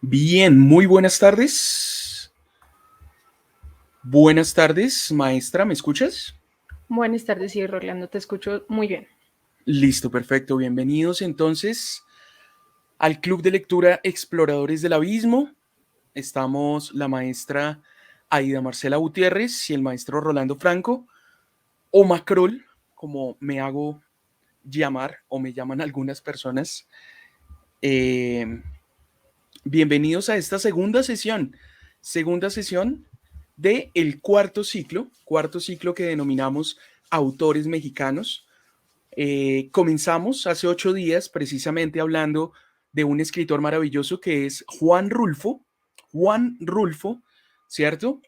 Bien, muy buenas tardes. Buenas tardes, maestra, ¿me escuchas? Buenas tardes, sí, Rolando, te escucho muy bien. Listo, perfecto. Bienvenidos entonces al Club de Lectura Exploradores del Abismo. Estamos la maestra Aida Marcela Gutiérrez y el maestro Rolando Franco, o Macrol, como me hago llamar o me llaman algunas personas. Eh, Bienvenidos a esta segunda sesión de el cuarto ciclo que denominamos Autores Mexicanos. Comenzamos hace 8 días precisamente hablando de un escritor maravilloso que es Juan Rulfo, ¿cierto?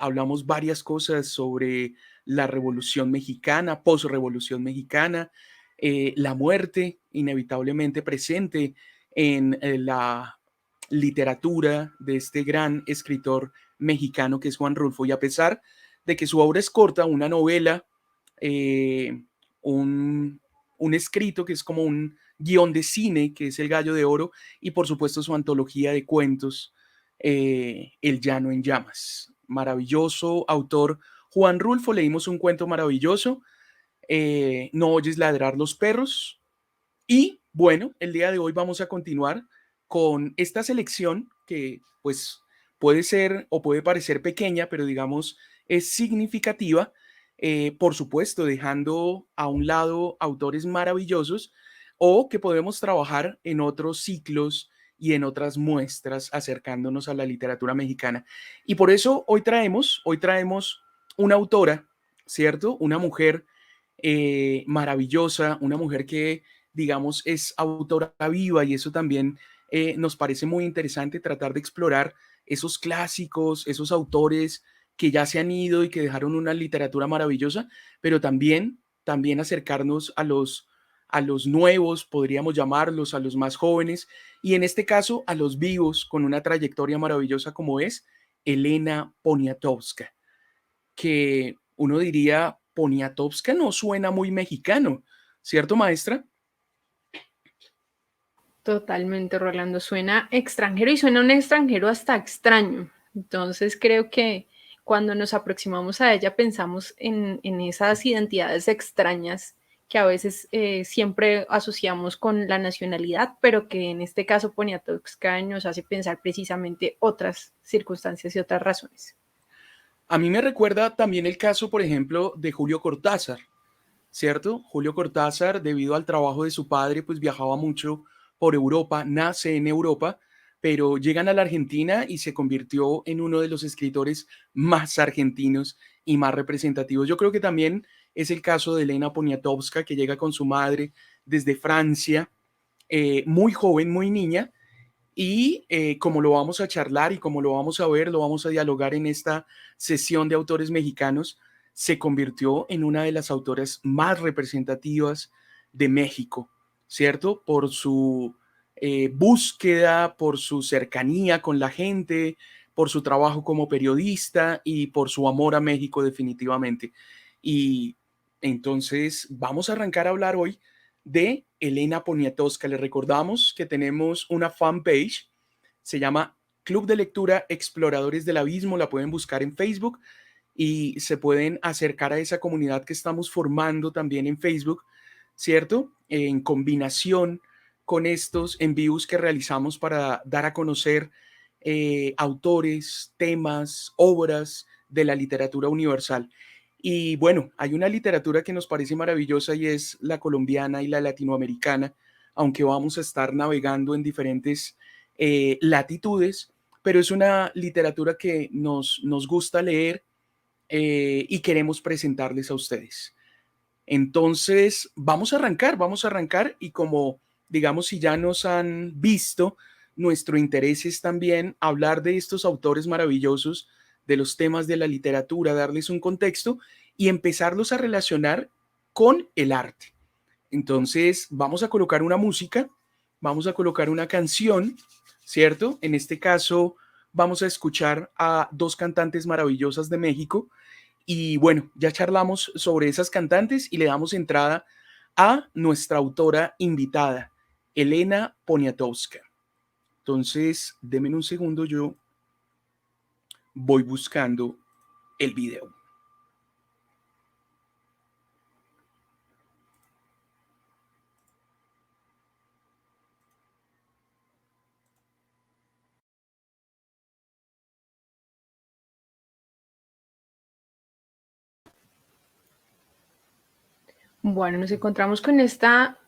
Hablamos varias cosas sobre la Revolución Mexicana, posrevolución mexicana, la muerte inevitablemente presente en la literatura de este gran escritor mexicano que es Juan Rulfo. Y a pesar de que su obra es corta, una novela, eh, un, un escrito que es como un guión de cine, que es El Gallo de Oro, y por supuesto su antología de cuentos, El Llano en Llamas. Maravilloso autor Juan Rulfo, leímos un cuento maravilloso, No oyes ladrar los perros, y bueno, el día de hoy vamos a continuar con esta selección que pues puede ser o puede parecer pequeña, pero digamos es significativa, por supuesto, dejando a un lado autores maravillosos o que podemos trabajar en otros ciclos y en otras muestras acercándonos a la literatura mexicana. Y por eso hoy traemos una autora, ¿cierto? Una mujer maravillosa, una mujer que digamos, es autora viva y eso también nos parece muy interesante tratar de explorar esos clásicos, esos autores que ya se han ido y que dejaron una literatura maravillosa, pero también acercarnos a los nuevos, podríamos llamarlos, a los más jóvenes, y en este caso a los vivos con una trayectoria maravillosa como es Elena Poniatowska, que uno diría, Poniatowska no suena muy mexicano, ¿cierto, maestra? Totalmente, Rolando, suena extranjero y suena un extranjero hasta extraño. Entonces creo que cuando nos aproximamos a ella pensamos en esas identidades extrañas que a veces siempre asociamos con la nacionalidad, pero que en este caso Poniatowska nos hace pensar precisamente otras circunstancias y otras razones. A mí me recuerda también el caso, por ejemplo, de Julio Cortázar, ¿cierto? Julio Cortázar, debido al trabajo de su padre, pues viajaba mucho por Europa, nace en Europa, pero llegan a la Argentina y se convirtió en uno de los escritores más argentinos y más representativos. Yo creo que también es el caso de Elena Poniatowska, que llega con su madre desde Francia, muy joven, muy niña, y como lo vamos a charlar y como lo vamos a ver, lo vamos a dialogar en esta sesión de autores mexicanos, se convirtió en una de las autoras más representativas de México, ¿cierto? Por su búsqueda, por su cercanía con la gente, por su trabajo como periodista y por su amor a México definitivamente. Y entonces vamos a arrancar a hablar hoy de Elena Poniatowska. Le recordamos que tenemos una fanpage, se llama Club de Lectura Exploradores del Abismo, la pueden buscar en Facebook y se pueden acercar a esa comunidad que estamos formando también en Facebook, ¿cierto? En combinación con estos envíos que realizamos para dar a conocer autores, temas, obras de la literatura universal. Y bueno, hay una literatura que nos parece maravillosa y es la colombiana y la latinoamericana, aunque vamos a estar navegando en diferentes latitudes, pero es una literatura que nos gusta leer y queremos presentarles a ustedes. Entonces, vamos a arrancar y como digamos, si ya nos han visto, nuestro interés es también hablar de estos autores maravillosos, de los temas de la literatura, darles un contexto y empezarlos a relacionar con el arte. Entonces, vamos a colocar una música, vamos a colocar una canción, ¿cierto? En este caso, vamos a escuchar a dos cantantes maravillosas de México. Y bueno, ya charlamos sobre esas cantantes y le damos entrada a nuestra autora invitada, Elena Poniatowska. Entonces, denme un segundo, yo voy buscando el video. Bueno, nos encontramos con esta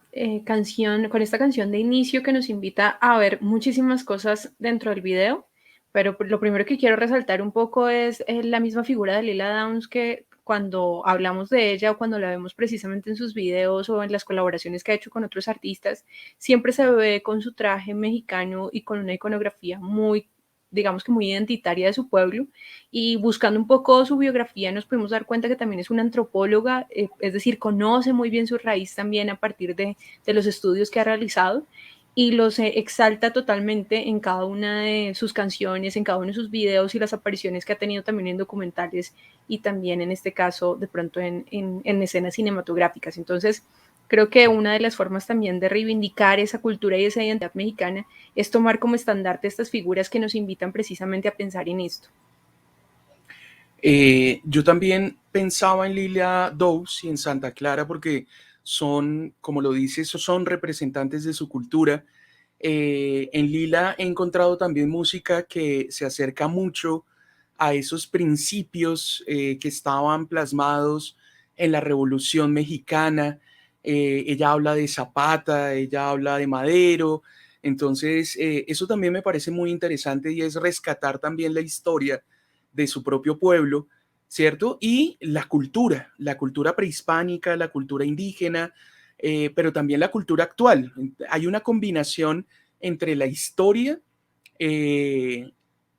canción de inicio que nos invita a ver muchísimas cosas dentro del video, pero lo primero que quiero resaltar un poco es la misma figura de Lila Downs, que cuando hablamos de ella o cuando la vemos precisamente en sus videos o en las colaboraciones que ha hecho con otros artistas, siempre se ve con su traje mexicano y con una iconografía muy, digamos que muy identitaria de su pueblo. Y buscando un poco su biografía nos pudimos dar cuenta que también es una antropóloga, es decir, conoce muy bien su raíz también a partir de los estudios que ha realizado, y los exalta totalmente en cada una de sus canciones, en cada uno de sus videos y las apariciones que ha tenido también en documentales y también en este caso de pronto en escenas cinematográficas. Entonces, creo que una de las formas también de reivindicar esa cultura y esa identidad mexicana es tomar como estandarte estas figuras que nos invitan precisamente a pensar en esto. Yo también pensaba en Lilia Dowes y en Santa Clara porque son, como lo dices, son representantes de su cultura. En Lila he encontrado también música que se acerca mucho a esos principios que estaban plasmados en la Revolución Mexicana. Ella habla de Zapata, ella habla de Madero. Entonces, eso también me parece muy interesante y es rescatar también la historia de su propio pueblo, ¿cierto? Y la cultura prehispánica, la cultura indígena, pero también la cultura actual. Hay una combinación entre la historia eh,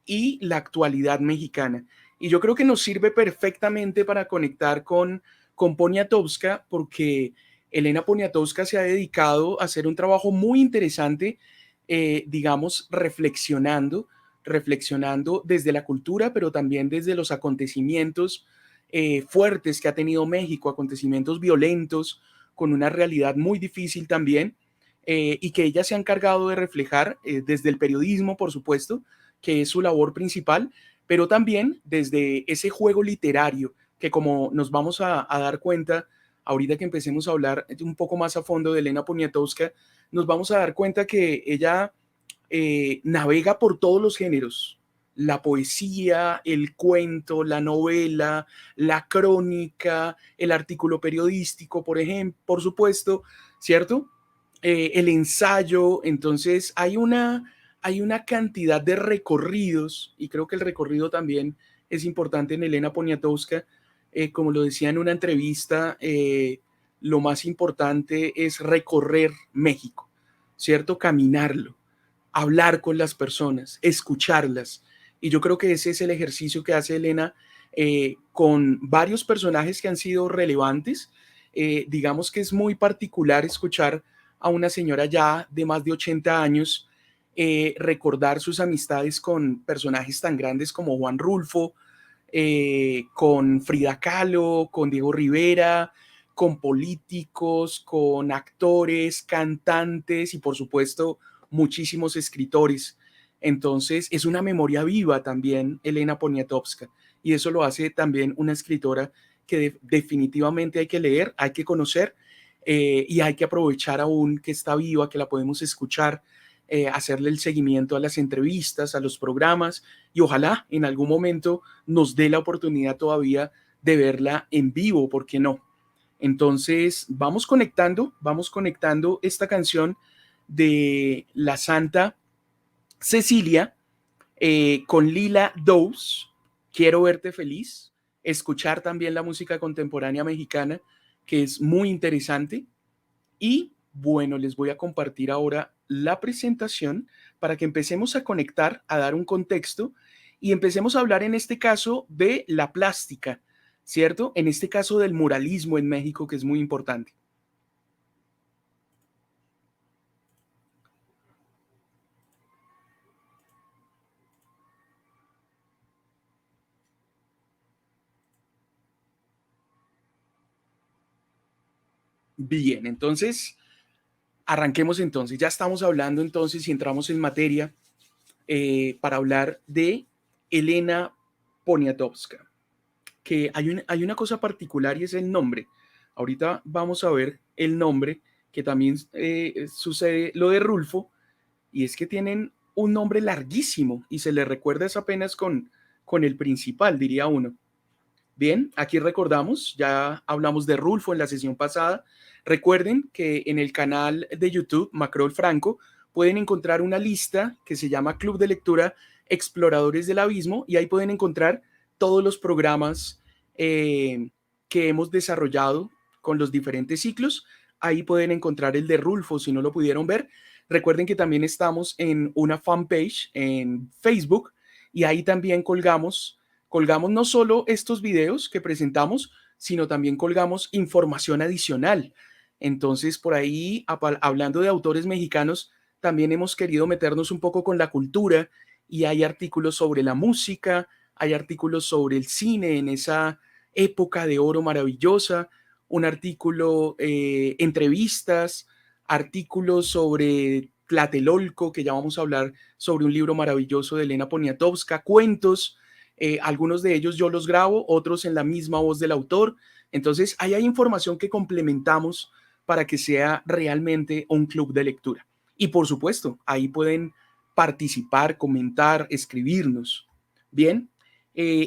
y la actualidad mexicana. Y yo creo que nos sirve perfectamente para conectar con Poniatowska, porque Elena Poniatowska se ha dedicado a hacer un trabajo muy interesante, digamos, reflexionando desde la cultura, pero también desde los acontecimientos fuertes que ha tenido México, acontecimientos violentos, con una realidad muy difícil también, y que ella se ha encargado de reflejar desde el periodismo, por supuesto, que es su labor principal, pero también desde ese juego literario, que como nos vamos a dar cuenta, ahorita que empecemos a hablar un poco más a fondo de Elena Poniatowska, nos vamos a dar cuenta que ella navega por todos los géneros, la poesía, el cuento, la novela, la crónica, el artículo periodístico, por ejemplo, por supuesto, ¿cierto? El ensayo, entonces hay una cantidad de recorridos y creo que el recorrido también es importante en Elena Poniatowska. Como lo decía en una entrevista, lo más importante es recorrer México, ¿cierto? Caminarlo, hablar con las personas, escucharlas. Y yo creo que ese es el ejercicio que hace Elena con varios personajes que han sido relevantes. Digamos que es muy particular escuchar a una señora ya de más de 80 años recordar sus amistades con personajes tan grandes como Juan Rulfo, con Frida Kahlo, con Diego Rivera, con políticos, con actores, cantantes y por supuesto muchísimos escritores. Entonces es una memoria viva también Elena Poniatowska y eso lo hace también una escritora que definitivamente hay que leer, hay que conocer y hay que aprovechar aún que está viva, que la podemos escuchar, hacerle el seguimiento a las entrevistas, a los programas y ojalá en algún momento nos dé la oportunidad todavía de verla en vivo, ¿por qué no? Entonces vamos conectando esta canción de la Santa Cecilia con Lila Dowes, Quiero verte feliz, escuchar también la música contemporánea mexicana, que es muy interesante. Y bueno, les voy a compartir ahora la presentación para que empecemos a conectar, a dar un contexto y empecemos a hablar en este caso de la plástica, ¿cierto? En este caso del muralismo en México, que es muy importante. Bien, entonces arranquemos entonces. Ya estamos hablando entonces y entramos en materia. para hablar de Elena Poniatowska, que hay una cosa particular y es el nombre. Ahorita vamos a ver el nombre, que también sucede lo de Rulfo, y es que tienen un nombre larguísimo y se les recuerda es apenas con el principal, diría uno. Bien, aquí recordamos, ya hablamos de Rulfo en la sesión pasada. Recuerden que en el canal de YouTube, Macrol Franco, pueden encontrar una lista que se llama Club de Lectura Exploradores del Abismo y ahí pueden encontrar todos los programas que hemos desarrollado con los diferentes ciclos. Ahí pueden encontrar el de Rulfo si no lo pudieron ver. Recuerden que también estamos en una fanpage en Facebook y ahí también colgamos no solo estos videos que presentamos, sino también colgamos información adicional. Entonces, por ahí, hablando de autores mexicanos, también hemos querido meternos un poco con la cultura y hay artículos sobre la música, hay artículos sobre el cine en esa época de oro maravillosa, un artículo, entrevistas, artículos sobre Tlatelolco, que ya vamos a hablar sobre un libro maravilloso de Elena Poniatowska, cuentos, algunos de ellos yo los grabo, otros en la misma voz del autor. Entonces, ahí hay información que complementamos para que sea realmente un club de lectura. Y por supuesto, ahí pueden participar, comentar, escribirnos. Bien,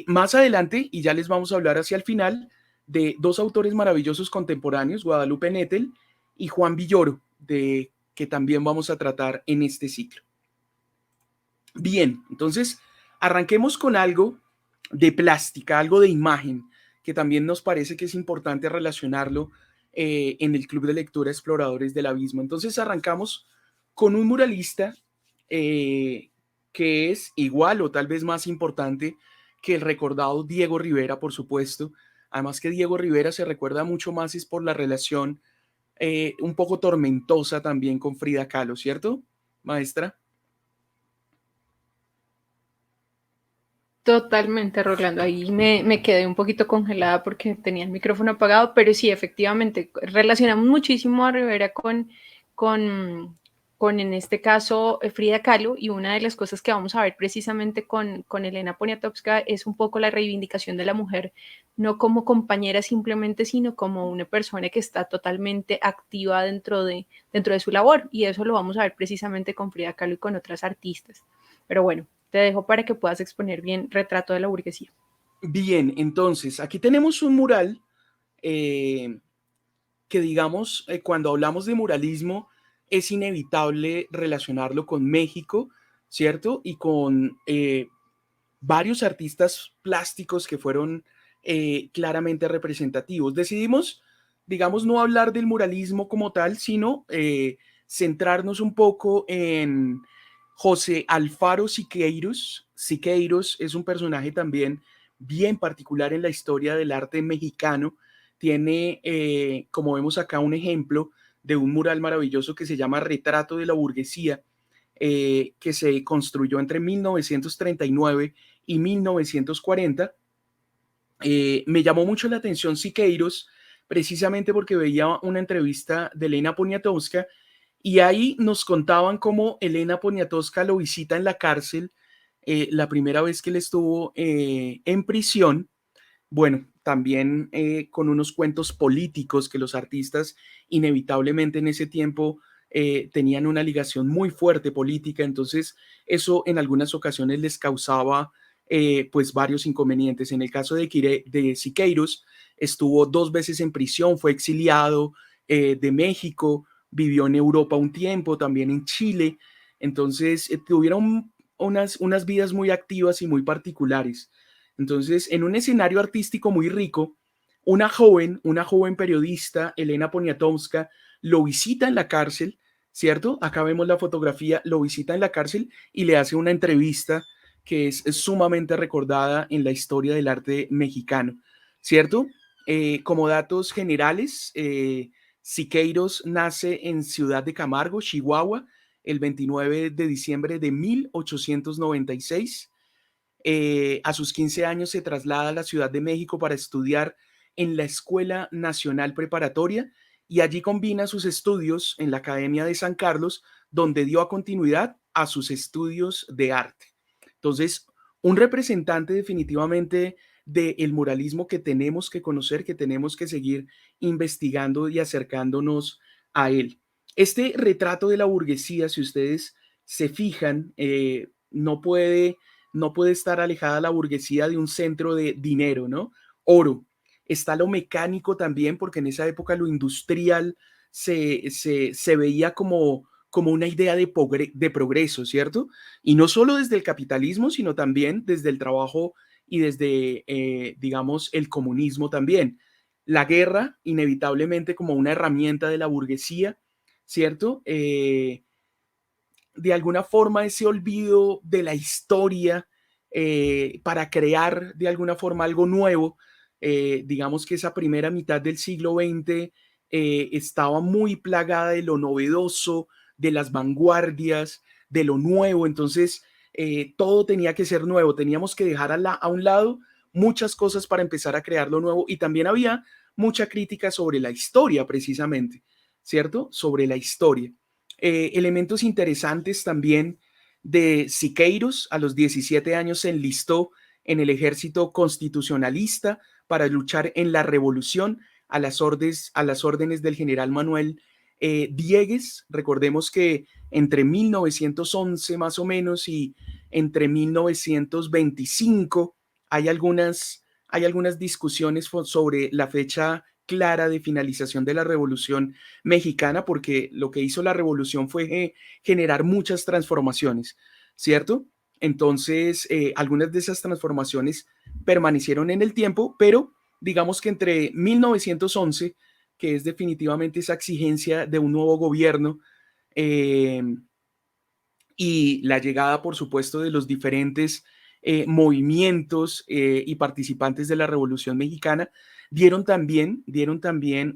más adelante, y ya les vamos a hablar hacia el final, de dos autores maravillosos contemporáneos, Guadalupe Nettel y Juan Villoro, que también vamos a tratar en este ciclo. Bien, entonces arranquemos con algo de plástica, algo de imagen, que también nos parece que es importante relacionarlo en el Club de Lectura Exploradores del Abismo. Entonces arrancamos con un muralista que es igual o tal vez más importante que el recordado Diego Rivera, por supuesto. Además que Diego Rivera se recuerda mucho más es por la relación un poco tormentosa también con Frida Kahlo, ¿cierto, maestra? Totalmente, Rolando. Ahí me quedé un poquito congelada porque tenía el micrófono apagado, pero sí, efectivamente, relacionamos muchísimo a Rivera con en este caso, Frida Kahlo, y una de las cosas que vamos a ver precisamente con Elena Poniatowska es un poco la reivindicación de la mujer, no como compañera simplemente, sino como una persona que está totalmente activa dentro de su labor, y eso lo vamos a ver precisamente con Frida Kahlo y con otras artistas. Pero bueno, te dejo para que puedas exponer bien Retrato de la burguesía. Bien, entonces aquí tenemos un mural que digamos, cuando hablamos de muralismo, es inevitable relacionarlo con México, ¿cierto? Y con varios artistas plásticos que fueron claramente representativos. Decidimos, digamos, no hablar del muralismo como tal, sino centrarnos un poco en José Alfaro Siqueiros. Siqueiros es un personaje también bien particular en la historia del arte mexicano. Tiene, como vemos acá, un ejemplo de un mural maravilloso que se llama Retrato de la burguesía, que se construyó entre 1939 y 1940. Me llamó mucho la atención Siqueiros, precisamente porque veía una entrevista de Elena Poniatowska y ahí nos contaban cómo Elena Poniatowska lo visita en la cárcel la primera vez que él estuvo en prisión. Bueno, también con unos cuentos políticos que los artistas inevitablemente en ese tiempo tenían una ligación muy fuerte política, entonces eso en algunas ocasiones les causaba pues varios inconvenientes. En el caso de Siqueiros, estuvo 2 veces en prisión, fue exiliado de México, vivió en Europa un tiempo, también en Chile, entonces tuvieron unas vidas muy activas y muy particulares. Entonces, en un escenario artístico muy rico, una joven periodista, Elena Poniatowska, lo visita en la cárcel, ¿cierto? Acá vemos la fotografía, lo visita en la cárcel y le hace una entrevista que es sumamente recordada en la historia del arte mexicano, ¿cierto? Como datos generales, Siqueiros nace en Ciudad de Camargo, Chihuahua, el 29 de diciembre de 1896. A sus 15 años se traslada a la Ciudad de México para estudiar en la Escuela Nacional Preparatoria y allí combina sus estudios en la Academia de San Carlos, donde dio a continuidad a sus estudios de arte. Entonces, un representante definitivamente del muralismo que tenemos que conocer, que tenemos que seguir investigando y acercándonos a él. Este retrato de la burguesía, si ustedes se fijan, no puede estar alejada la burguesía de un centro de dinero, ¿no? Oro. Está lo mecánico también, porque en esa época lo industrial se veía como una idea de progreso, ¿cierto? Y no solo desde el capitalismo, sino también desde el trabajo y desde, digamos, el comunismo también. La guerra, inevitablemente, como una herramienta de la burguesía, ¿cierto? De alguna forma ese olvido de la historia para crear de alguna forma algo nuevo. Digamos que esa primera mitad del siglo XX estaba muy plagada de lo novedoso, de las vanguardias, de lo nuevo. Entonces, todo tenía que ser nuevo. Teníamos que dejar a un lado muchas cosas para empezar a crear lo nuevo. Y también había mucha crítica sobre la historia, precisamente, ¿cierto? Sobre la historia. Elementos interesantes también de Siqueiros. A los 17 años se enlistó en el ejército constitucionalista para luchar en la revolución a las órdenes del general Manuel Diegues. Recordemos que entre 1911 más o menos y entre 1925 hay algunas discusiones sobre la fecha clara de finalización de la Revolución Mexicana, porque lo que hizo la revolución fue generar muchas transformaciones, ¿cierto? Entonces, algunas de esas transformaciones permanecieron en el tiempo, pero digamos que entre 1911, que es definitivamente esa exigencia de un nuevo gobierno, eh, y la llegada, por supuesto, de los diferentes movimientos y participantes de la Revolución Mexicana, dieron también,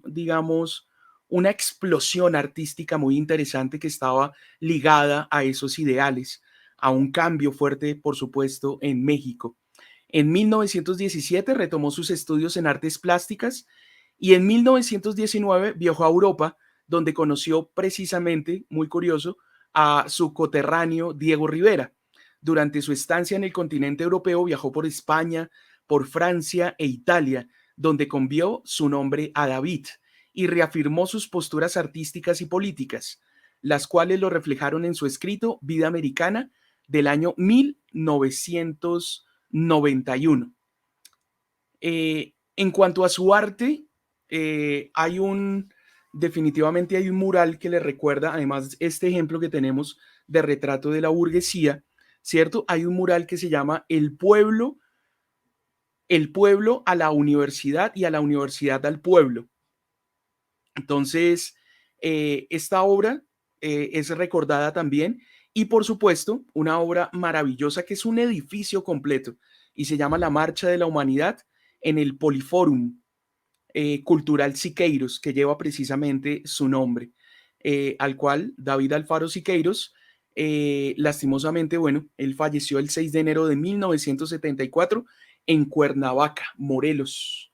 digamos, una explosión artística muy interesante que estaba ligada a esos ideales, a un cambio fuerte, por supuesto, en México. En 1917 retomó sus estudios en artes plásticas y en 1919 viajó a Europa, donde conoció precisamente, muy curioso, a su coterráneo Diego Rivera. Durante su estancia en el continente europeo viajó por España, por Francia e Italia, donde cambió su nombre a David y reafirmó sus posturas artísticas y políticas, las cuales lo reflejaron en su escrito Vida Americana del año 1991. En cuanto a su arte, hay definitivamente hay un mural que le recuerda, además, este ejemplo que tenemos de retrato de la burguesía, ¿cierto? Hay un mural que se llama el pueblo a la universidad y a la universidad al pueblo. Entonces, esta obra es recordada también y, por supuesto, una obra maravillosa que es un edificio completo y se llama La Marcha de la Humanidad en el Poliforum Cultural Siqueiros, que lleva precisamente su nombre, al cual David Alfaro Siqueiros, lastimosamente, bueno, él falleció el 6 de enero de 1974 en Cuernavaca, Morelos.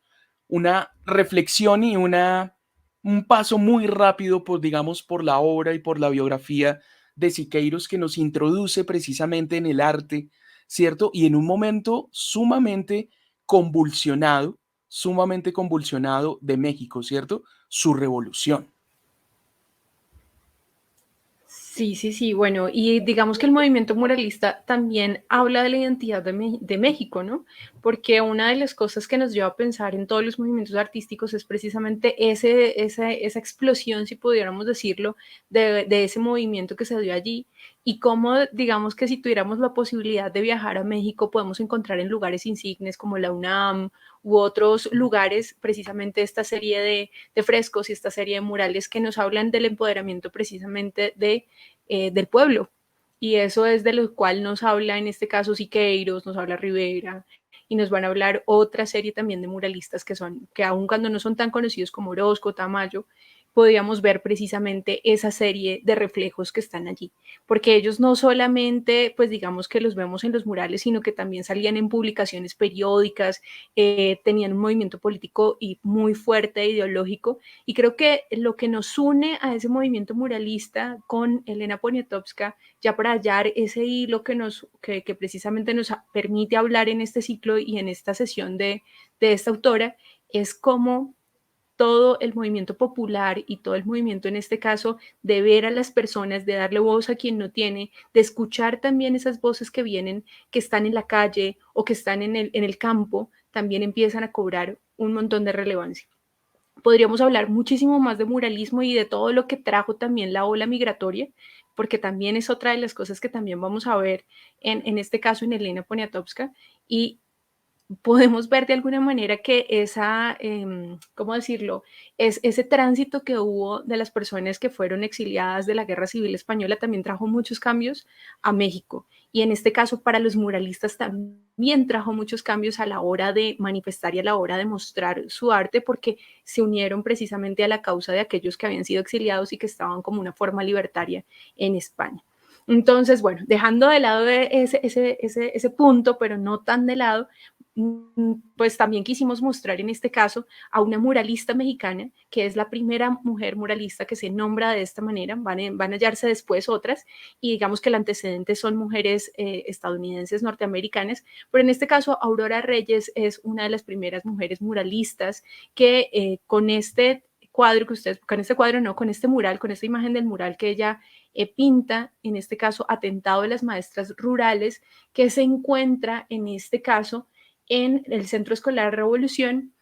Una reflexión y un paso muy rápido, por, digamos, por la obra y por la biografía de Siqueiros que nos introduce precisamente en el arte, ¿cierto? Y en un momento sumamente convulsionado de México, ¿cierto? Su revolución. Sí, sí, sí, bueno, y digamos que el movimiento muralista también habla de la identidad de México, ¿no? Porque una de las cosas que nos lleva a pensar en todos los movimientos artísticos es precisamente esa explosión, si pudiéramos decirlo, de ese movimiento que se dio allí y cómo, digamos que si tuviéramos la posibilidad de viajar a México, podemos encontrar en lugares insignes como la UNAM u otros lugares precisamente esta serie de frescos y esta serie de murales que nos hablan del empoderamiento precisamente del pueblo. Y eso es de lo cual nos habla en este caso Siqueiros, nos habla Rivera, y nos van a hablar otra serie también de muralistas que aun cuando no son tan conocidos como Orozco, Tamayo, podíamos ver precisamente esa serie de reflejos que están allí, porque ellos no solamente, pues digamos que los vemos en los murales, sino que también salían en publicaciones periódicas, tenían un movimiento político y muy fuerte ideológico, y creo que lo que nos une a ese movimiento muralista con Elena Poniatowska, ya para hallar ese hilo que precisamente nos permite hablar en este ciclo y en esta sesión de esta autora, es cómo todo el movimiento popular y todo el movimiento en este caso de ver a las personas, de darle voz a quien no tiene, de escuchar también esas voces que vienen, que están en la calle o que están en el campo, también empiezan a cobrar un montón de relevancia. Podríamos hablar muchísimo más de muralismo y de todo lo que trajo también la ola migratoria, porque también es otra de las cosas que también vamos a ver en este caso en Elena Poniatowska, y podemos ver de alguna manera que esa, ¿cómo decirlo? Ese tránsito que hubo de las personas que fueron exiliadas de la Guerra Civil Española también trajo muchos cambios a México. Y en este caso para los muralistas también trajo muchos cambios a la hora de manifestar y a la hora de mostrar su arte, porque se unieron precisamente a la causa de aquellos que habían sido exiliados y que estaban como una forma libertaria en España. Entonces, bueno, dejando de lado ese punto, pero no tan de lado, pues también quisimos mostrar en este caso a una muralista mexicana, que es la primera mujer muralista que se nombra de esta manera, van a hallarse después otras, y digamos que el antecedente son mujeres estadounidenses norteamericanas, pero en este caso Aurora Reyes es una de las primeras mujeres muralistas que con este cuadro que ustedes, con este cuadro no, con este mural, con esta imagen del mural que ella pinta, en este caso Atentado de las Maestras Rurales, que se encuentra en este caso en el Centro Escolar Revolución,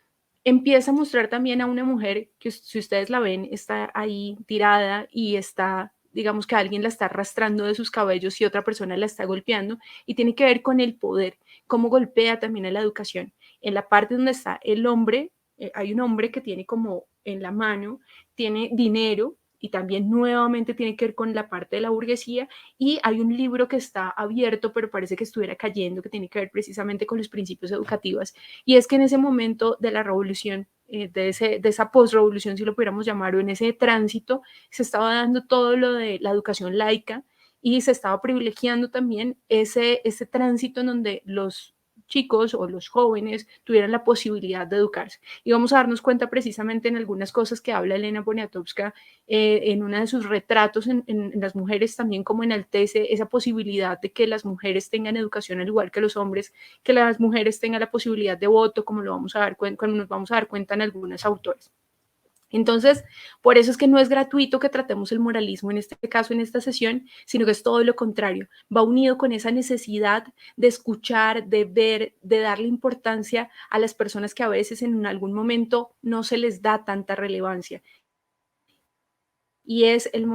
empieza a mostrar también a una mujer que, si ustedes la ven, está ahí tirada y está, digamos que alguien la está arrastrando de sus cabellos y otra persona la está golpeando, y tiene que ver con el poder, cómo golpea también a la educación. En la parte donde está el hombre, hay un hombre que tiene como en la mano, tiene dinero, y también nuevamente tiene que ver con la parte de la burguesía, y hay un libro que está abierto, pero parece que estuviera cayendo, que tiene que ver precisamente con los principios educativos, y es que en ese momento de la revolución, de esa posrevolución, si lo pudiéramos llamar, o en ese tránsito, se estaba dando todo lo de la educación laica, y se estaba privilegiando también ese tránsito en donde los chicos o los jóvenes tuvieran la posibilidad de educarse. Y vamos a darnos cuenta precisamente en algunas cosas que habla Elena Poniatowska en uno de sus retratos en las mujeres, también como enaltece esa posibilidad de que las mujeres tengan educación al igual que los hombres, que las mujeres tengan la posibilidad de voto, como lo vamos a dar cuenta, como nos vamos a dar cuenta en algunos autores. Entonces, por eso es que no es gratuito que tratemos el moralismo en este caso, en esta sesión, sino que es todo lo contrario. Va unido con esa necesidad de escuchar, de ver, de darle importancia a las personas que a veces en algún momento no se les da tanta relevancia. Y es el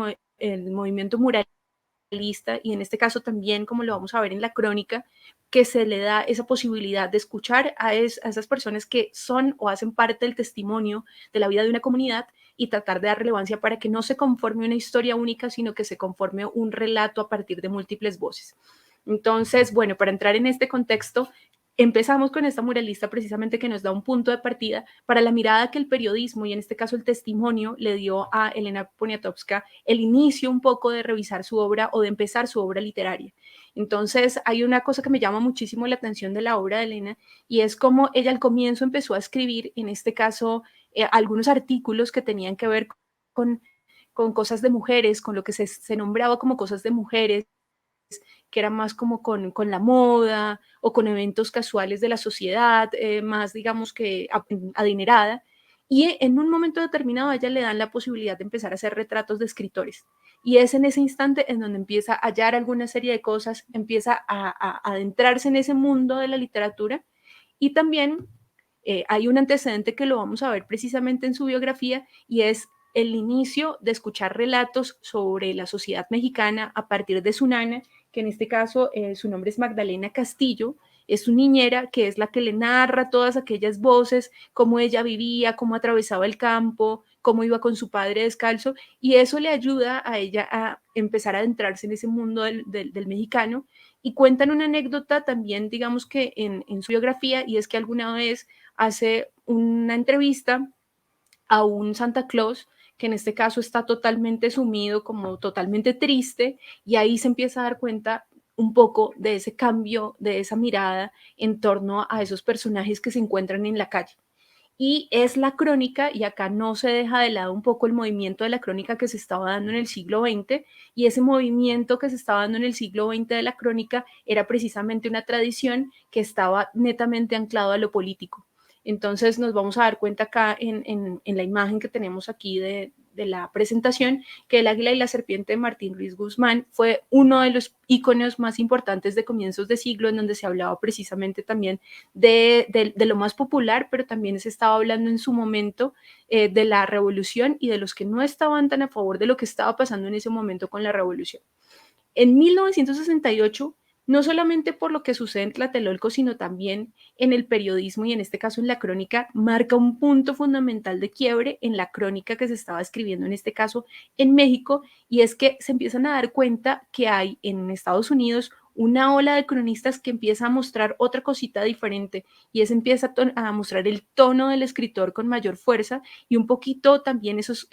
movimiento muralista, y en este caso también, como lo vamos a ver en la crónica, que se le da esa posibilidad de escuchar a esas personas que son o hacen parte del testimonio de la vida de una comunidad, y tratar de dar relevancia para que no se conforme una historia única, sino que se conforme un relato a partir de múltiples voces. Entonces, bueno, para entrar en este contexto, empezamos con esta muralista precisamente que nos da un punto de partida para la mirada que el periodismo, y en este caso el testimonio, le dio a Elena Poniatowska, el inicio un poco de revisar su obra o de empezar su obra literaria. Entonces hay una cosa que me llama muchísimo la atención de la obra de Elena, y es cómo ella al comienzo empezó a escribir, en este caso, algunos artículos que tenían que ver con, con cosas de mujeres, con lo que se nombraba como cosas de mujeres, que era más como con la moda o con eventos casuales de la sociedad, más digamos que adinerada. Y en un momento determinado a ella le dan la posibilidad de empezar a hacer retratos de escritores. Y es en ese instante en donde empieza a hallar alguna serie de cosas, empieza a adentrarse en ese mundo de la literatura. Y también hay un antecedente que lo vamos a ver precisamente en su biografía, y es el inicio de escuchar relatos sobre la sociedad mexicana a partir de su nana, que en este caso su nombre es Magdalena Castillo, es su niñera, que es la que le narra todas aquellas voces, cómo ella vivía, cómo atravesaba el campo, cómo iba con su padre descalzo, y eso le ayuda a ella a empezar a adentrarse en ese mundo del mexicano. Y cuentan una anécdota también, digamos que en su biografía, y es que alguna vez hace una entrevista a un Santa Claus que en este caso está totalmente sumido, como totalmente triste, y ahí se empieza a dar cuenta un poco de ese cambio, de esa mirada en torno a esos personajes que se encuentran en la calle. Y es la crónica, y acá no se deja de lado un poco el movimiento de la crónica que se estaba dando en el siglo XX, y ese movimiento que se estaba dando en el siglo XX de la crónica era precisamente una tradición que estaba netamente anclado a lo político. Entonces nos vamos a dar cuenta acá en la imagen que tenemos aquí de la presentación, que El águila y la serpiente de Martín Ruiz Guzmán fue uno de los íconos más importantes de comienzos de siglo, en donde se hablaba precisamente también de lo más popular, pero también se estaba hablando en su momento de la revolución y de los que no estaban tan a favor de lo que estaba pasando en ese momento con la revolución. En 1968, no solamente por lo que sucede en Tlatelolco, sino también en el periodismo y en este caso en la crónica, marca un punto fundamental de quiebre en la crónica que se estaba escribiendo en este caso en México, y es que se empiezan a dar cuenta que hay en Estados Unidos una ola de cronistas que empieza a mostrar otra cosita diferente, y es empieza a mostrar el tono del escritor con mayor fuerza y un poquito también esos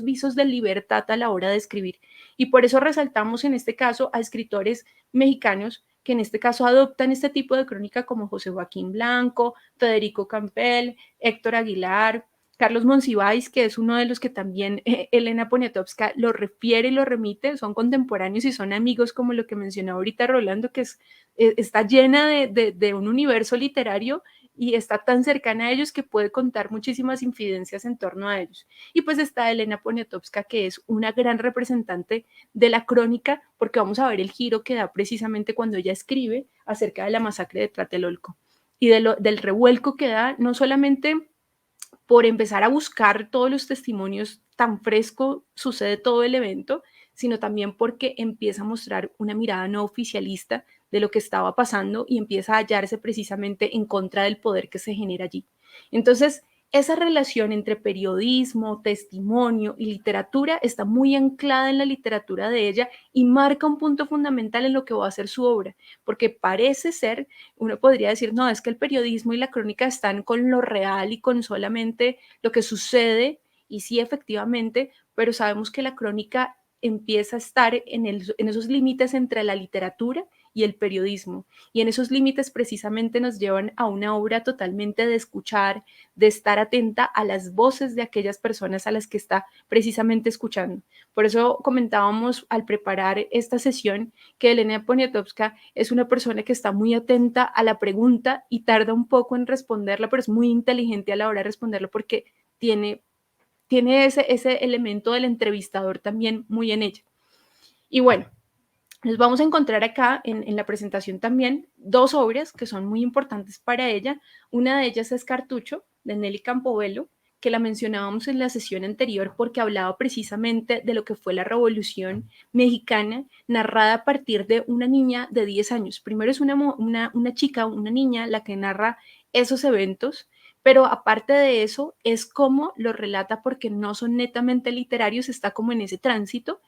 visos de libertad a la hora de escribir. Y por eso resaltamos en este caso a escritores mexicanos que en este caso adoptan este tipo de crónica, como José Joaquín Blanco, Federico Campbell, Héctor Aguilar, Carlos Monsiváis, que es uno de los que también Elena Poniatowska lo refiere y lo remite, son contemporáneos y son amigos, como lo que mencionó ahorita Rolando, que está llena de un universo literario y está tan cercana a ellos que puede contar muchísimas infidencias en torno a ellos. Y pues está Elena Poniatowska, que es una gran representante de la crónica, porque vamos a ver el giro que da precisamente cuando ella escribe acerca de la masacre de Tlatelolco y del revuelco que da, no solamente por empezar a buscar todos los testimonios, tan fresco sucede todo el evento, sino también porque empieza a mostrar una mirada no oficialista de lo que estaba pasando y empieza a hallarse precisamente en contra del poder que se genera allí. Entonces, esa relación entre periodismo, testimonio y literatura está muy anclada en la literatura de ella y marca un punto fundamental en lo que va a ser su obra, porque parece ser, uno podría decir, no, es que el periodismo y la crónica están con lo real y con solamente lo que sucede, y sí, efectivamente, pero sabemos que la crónica empieza a estar en esos límites entre la literatura y el periodismo, y en esos límites precisamente nos llevan a una obra totalmente de escuchar, de estar atenta a las voces de aquellas personas a las que está precisamente escuchando. Por eso comentábamos al preparar esta sesión que Elena Poniatowska es una persona que está muy atenta a la pregunta y tarda un poco en responderla, pero es muy inteligente a la hora de responderla porque tiene ese elemento del entrevistador también muy en ella. Y bueno, nos vamos a encontrar acá en la presentación también dos obras que son muy importantes para ella. Una de ellas es Cartucho, de Nelly Campobello, que la mencionábamos en la sesión anterior porque hablaba precisamente de lo que fue la Revolución Mexicana, narrada a partir de una niña de 10 años. Primero es una chica, una niña, la que narra esos eventos, pero aparte de eso, es como lo relata porque no son netamente literarios, está como en ese tránsito,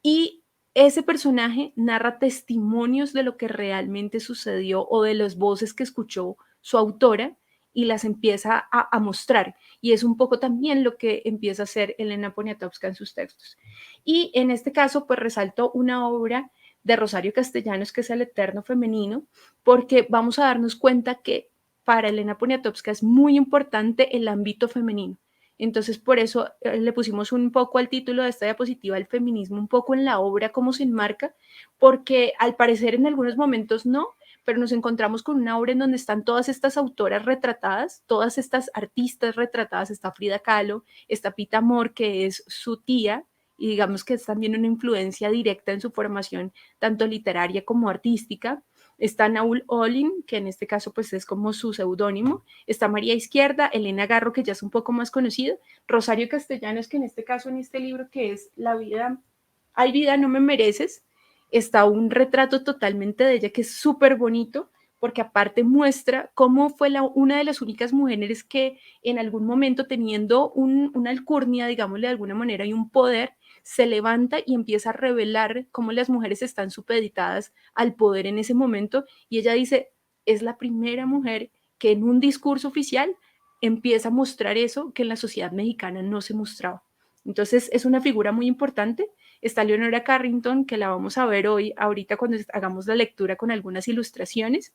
y ese personaje narra testimonios de lo que realmente sucedió o de las voces que escuchó su autora y las empieza a mostrar. Y es un poco también lo que empieza a hacer Elena Poniatowska en sus textos. Y en este caso, pues resalto una obra de Rosario Castellanos, que es El Eterno Femenino, porque vamos a darnos cuenta que para Elena Poniatowska es muy importante el ámbito femenino. Entonces, por eso le pusimos un poco al título de esta diapositiva, el feminismo, un poco en la obra, cómo se enmarca, porque al parecer en algunos momentos no, pero nos encontramos con una obra en donde están todas estas autoras retratadas, todas estas artistas retratadas, está Frida Kahlo, está Pita Amor, que es su tía, y digamos que es también una influencia directa en su formación, tanto literaria como artística. Está Naúl Olin, que en este caso pues es como su seudónimo. Está María Izquierda, Elena Garro, que ya es un poco más conocida, Rosario Castellanos, que en este caso, en este libro que es La vida, hay vida, no me mereces, está un retrato totalmente de ella que es súper bonito, porque aparte muestra cómo fue una de las únicas mujeres que en algún momento, teniendo una alcurnia, digámosle de alguna manera, y un poder, se levanta y empieza a revelar cómo las mujeres están supeditadas al poder en ese momento, y ella dice, es la primera mujer que en un discurso oficial empieza a mostrar eso que en la sociedad mexicana no se mostraba. Entonces es una figura muy importante. Está Leonora Carrington, que la vamos a ver hoy, ahorita cuando hagamos la lectura con algunas ilustraciones,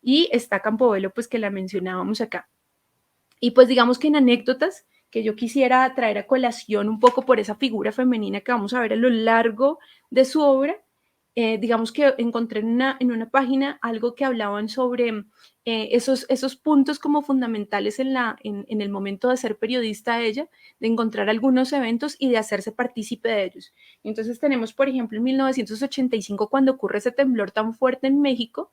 y está Campobello, pues que la mencionábamos acá. Y pues digamos que en anécdotas que yo quisiera traer a colación un poco por esa figura femenina que vamos a ver a lo largo de su obra, digamos que encontré en una página algo que hablaban sobre esos puntos como fundamentales en el momento de ser periodista ella, de encontrar algunos eventos y de hacerse partícipe de ellos. Entonces tenemos, por ejemplo, en 1985, cuando ocurre ese temblor tan fuerte en México,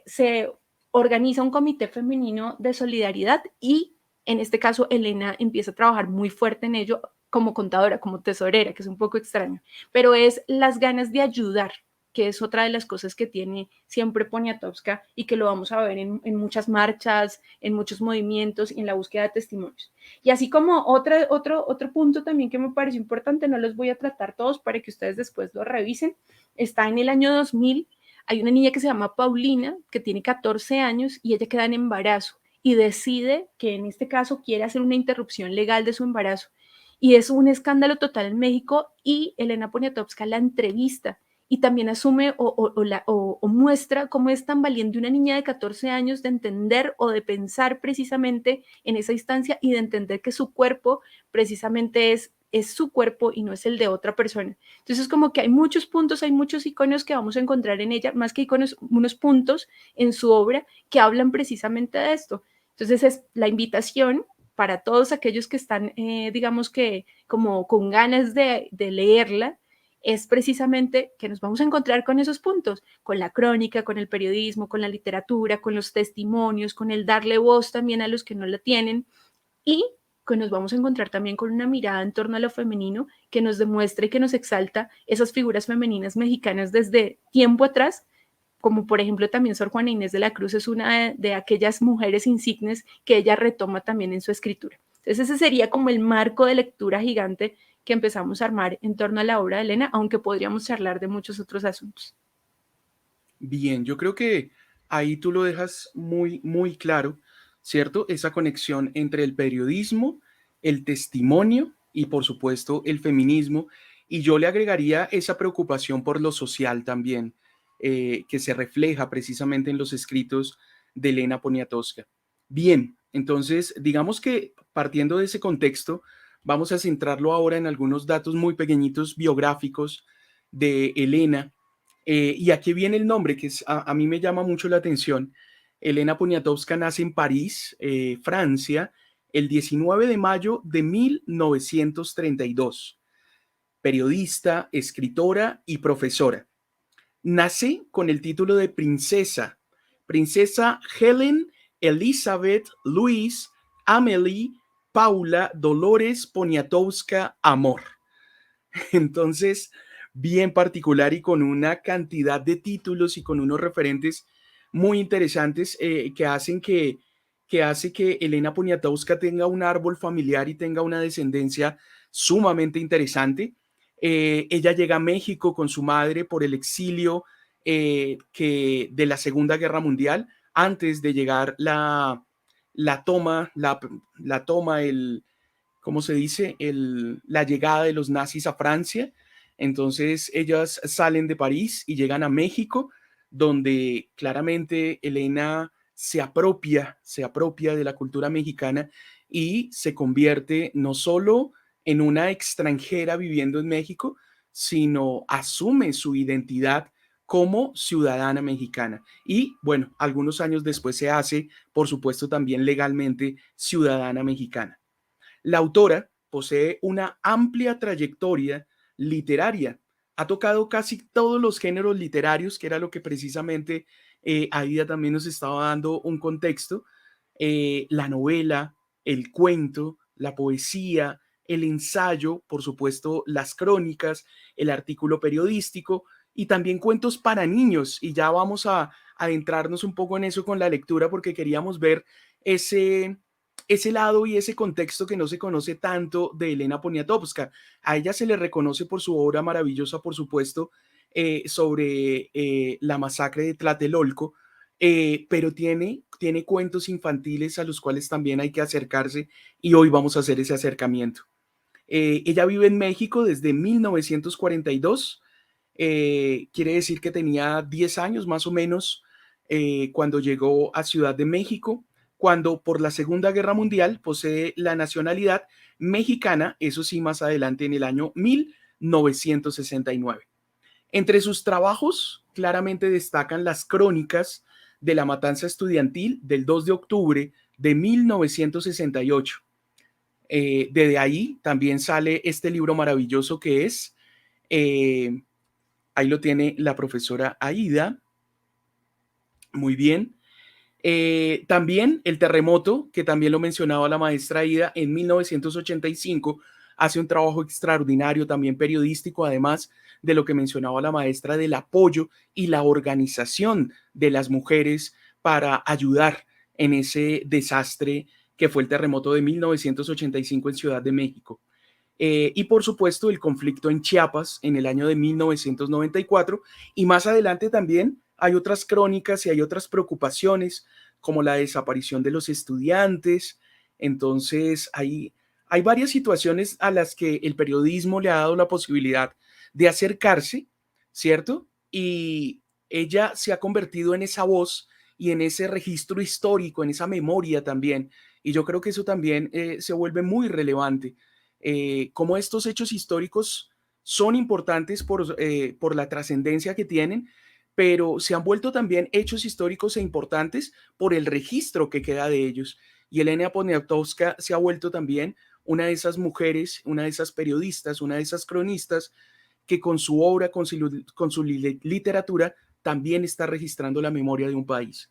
se organiza un comité femenino de solidaridad y en este caso Elena empieza a trabajar muy fuerte en ello como contadora, como tesorera, que es un poco extraño, pero es las ganas de ayudar, que es otra de las cosas que tiene siempre Poniatowska y que lo vamos a ver en muchas marchas, en muchos movimientos y en la búsqueda de testimonios. Y así como otro punto también que me pareció importante, no los voy a tratar todos para que ustedes después lo revisen, está en el año 2000. Hay una niña que se llama Paulina, que tiene 14 años y ella queda en embarazo y decide que en este caso quiere hacer una interrupción legal de su embarazo. Y es un escándalo total en México y Elena Poniatowska la entrevista y también asume o muestra cómo es tan valiente una niña de 14 años de entender o de pensar precisamente en esa instancia y de entender que su cuerpo precisamente es su cuerpo y no es el de otra persona. Entonces, como que hay muchos puntos, hay muchos iconos que vamos a encontrar en ella, más que iconos, unos puntos en su obra que hablan precisamente de esto. Entonces, es la invitación para todos aquellos que están, digamos que, como con ganas de leerla, es precisamente que nos vamos a encontrar con esos puntos, con la crónica, con el periodismo, con la literatura, con los testimonios, con el darle voz también a los que no la tienen y que nos vamos a encontrar también con una mirada en torno a lo femenino que nos demuestre y que nos exalta esas figuras femeninas mexicanas desde tiempo atrás, como por ejemplo también Sor Juana Inés de la Cruz es una de aquellas mujeres insignes que ella retoma también en su escritura. Entonces ese sería como el marco de lectura gigante que empezamos a armar en torno a la obra de Elena, aunque podríamos charlar de muchos otros asuntos. Bien, yo creo que ahí tú lo dejas muy, muy claro, ¿cierto? Esa conexión entre el periodismo, el testimonio y, por supuesto, el feminismo. Y yo le agregaría esa preocupación por lo social también, que se refleja precisamente en los escritos de Elena Poniatowska. Bien, entonces, digamos que partiendo de ese contexto, vamos a centrarlo ahora en algunos datos muy pequeñitos biográficos de Elena. ¿Y aquí viene el nombre? Que a mí me llama mucho la atención. Elena Poniatowska nace en París, Francia, el 19 de mayo de 1932. Periodista, escritora y profesora. Nace con el título de princesa. Princesa Helen Elizabeth Louise Amelie Paula Dolores Poniatowska Amor. Entonces, bien particular y con una cantidad de títulos y con unos referentes muy interesantes que hace que Elena Poniatowska tenga un árbol familiar y tenga una descendencia sumamente interesante. Ella llega a México con su madre por el exilio de la Segunda Guerra Mundial, antes de llegar la toma, la toma, ¿cómo se dice? La llegada de los nazis a Francia. Entonces ellas salen de París y llegan a México, donde claramente Elena se apropia de la cultura mexicana y se convierte no solo en una extranjera viviendo en México, sino asume su identidad como ciudadana mexicana. Y bueno, algunos años después se hace, por supuesto, también legalmente ciudadana mexicana. La autora posee una amplia trayectoria literaria. Ha tocado casi todos los géneros literarios, que era lo que precisamente Aida también nos estaba dando un contexto. La novela, el cuento, la poesía, el ensayo, por supuesto, las crónicas, el artículo periodístico y también cuentos para niños. Y ya vamos a adentrarnos un poco en eso con la lectura porque queríamos ver ese, ese lado y ese contexto que no se conoce tanto de Elena Poniatowska. A ella se le reconoce por su obra maravillosa, por supuesto, sobre la masacre de Tlatelolco, pero tiene cuentos infantiles a los cuales también hay que acercarse y hoy vamos a hacer ese acercamiento. Ella vive en México desde 1942. Quiere decir que tenía 10 años más o menos cuando llegó a Ciudad de México, cuando por la Segunda Guerra Mundial posee la nacionalidad mexicana, eso sí, más adelante en el año 1969. Entre sus trabajos claramente destacan las crónicas de la matanza estudiantil del 2 de octubre de 1968. Desde ahí también sale este libro maravilloso que es, eh, ahí lo tiene la profesora Aida, muy bien. También el terremoto, que también lo mencionaba la maestra Aida, en 1985 hace un trabajo extraordinario, también periodístico, además de lo que mencionaba la maestra del apoyo y la organización de las mujeres para ayudar en ese desastre que fue el terremoto de 1985 en Ciudad de México. Y por supuesto el conflicto en Chiapas en el año de 1994 y más adelante también hay otras crónicas y hay otras preocupaciones como la desaparición de los estudiantes. Entonces hay varias situaciones a las que el periodismo le ha dado la posibilidad de acercarse, ¿cierto? Y ella se ha convertido en esa voz y en ese registro histórico, en esa memoria también. Y yo creo que eso también se vuelve muy relevante cómo estos hechos históricos son importantes por la trascendencia que tienen, pero se han vuelto también hechos históricos e importantes por el registro que queda de ellos. Y Elena Poniatowska se ha vuelto también una de esas mujeres, una de esas periodistas, una de esas cronistas que con su obra, con su literatura, también está registrando la memoria de un país.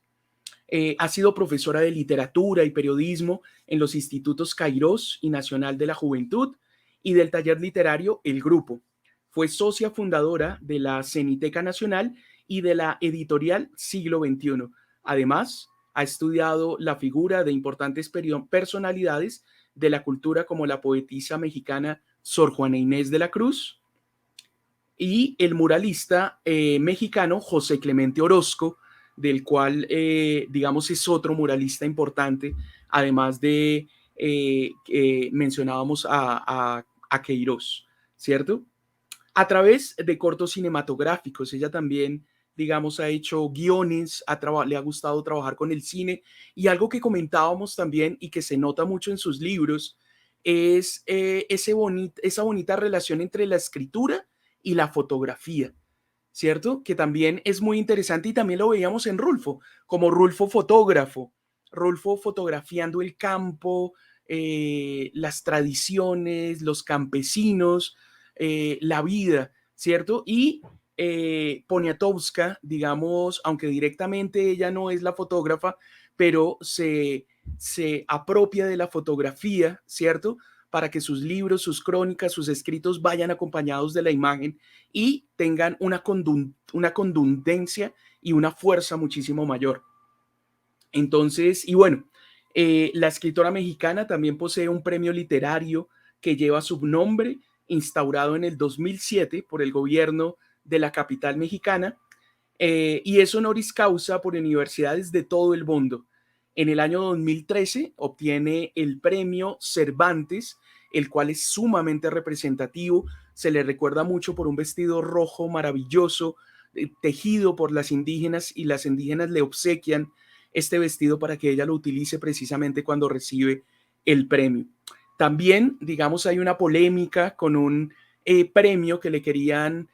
Ha sido profesora de literatura y periodismo en los institutos Kairos y Nacional de la Juventud y del taller literario El Grupo. Fue socia fundadora de la Ceniteca Nacional y de la editorial Siglo XXI. Además, ha estudiado la figura de importantes personalidades de la cultura como la poetisa mexicana Sor Juana Inés de la Cruz y el muralista mexicano José Clemente Orozco, del cual, digamos, es otro muralista importante, además de mencionábamos a Queiroz, ¿cierto? A través de cortos cinematográficos, ella también, digamos, ha hecho guiones, le ha gustado trabajar con el cine, y algo que comentábamos también y que se nota mucho en sus libros es esa bonita relación entre la escritura y la fotografía, ¿cierto? Que también es muy interesante y también lo veíamos en Rulfo, como Rulfo fotógrafo, Rulfo fotografiando el campo, las tradiciones, los campesinos, la vida, ¿cierto? Y Poniatowska, digamos, aunque directamente ella no es la fotógrafa, pero se apropia de la fotografía, ¿cierto? Para que sus libros, sus crónicas, sus escritos vayan acompañados de la imagen y tengan una contundencia y una fuerza muchísimo mayor. Entonces, y bueno, la escritora mexicana también posee un premio literario que lleva su nombre, instaurado en el 2007 por el gobierno de la capital mexicana, y es honoris causa por universidades de todo el mundo. En el año 2013 obtiene el premio Cervantes, el cual es sumamente representativo. Se le recuerda mucho por un vestido rojo maravilloso, tejido por las indígenas, y las indígenas le obsequian este vestido para que ella lo utilice precisamente cuando recibe el premio. También, digamos, hay una polémica con un premio que le querían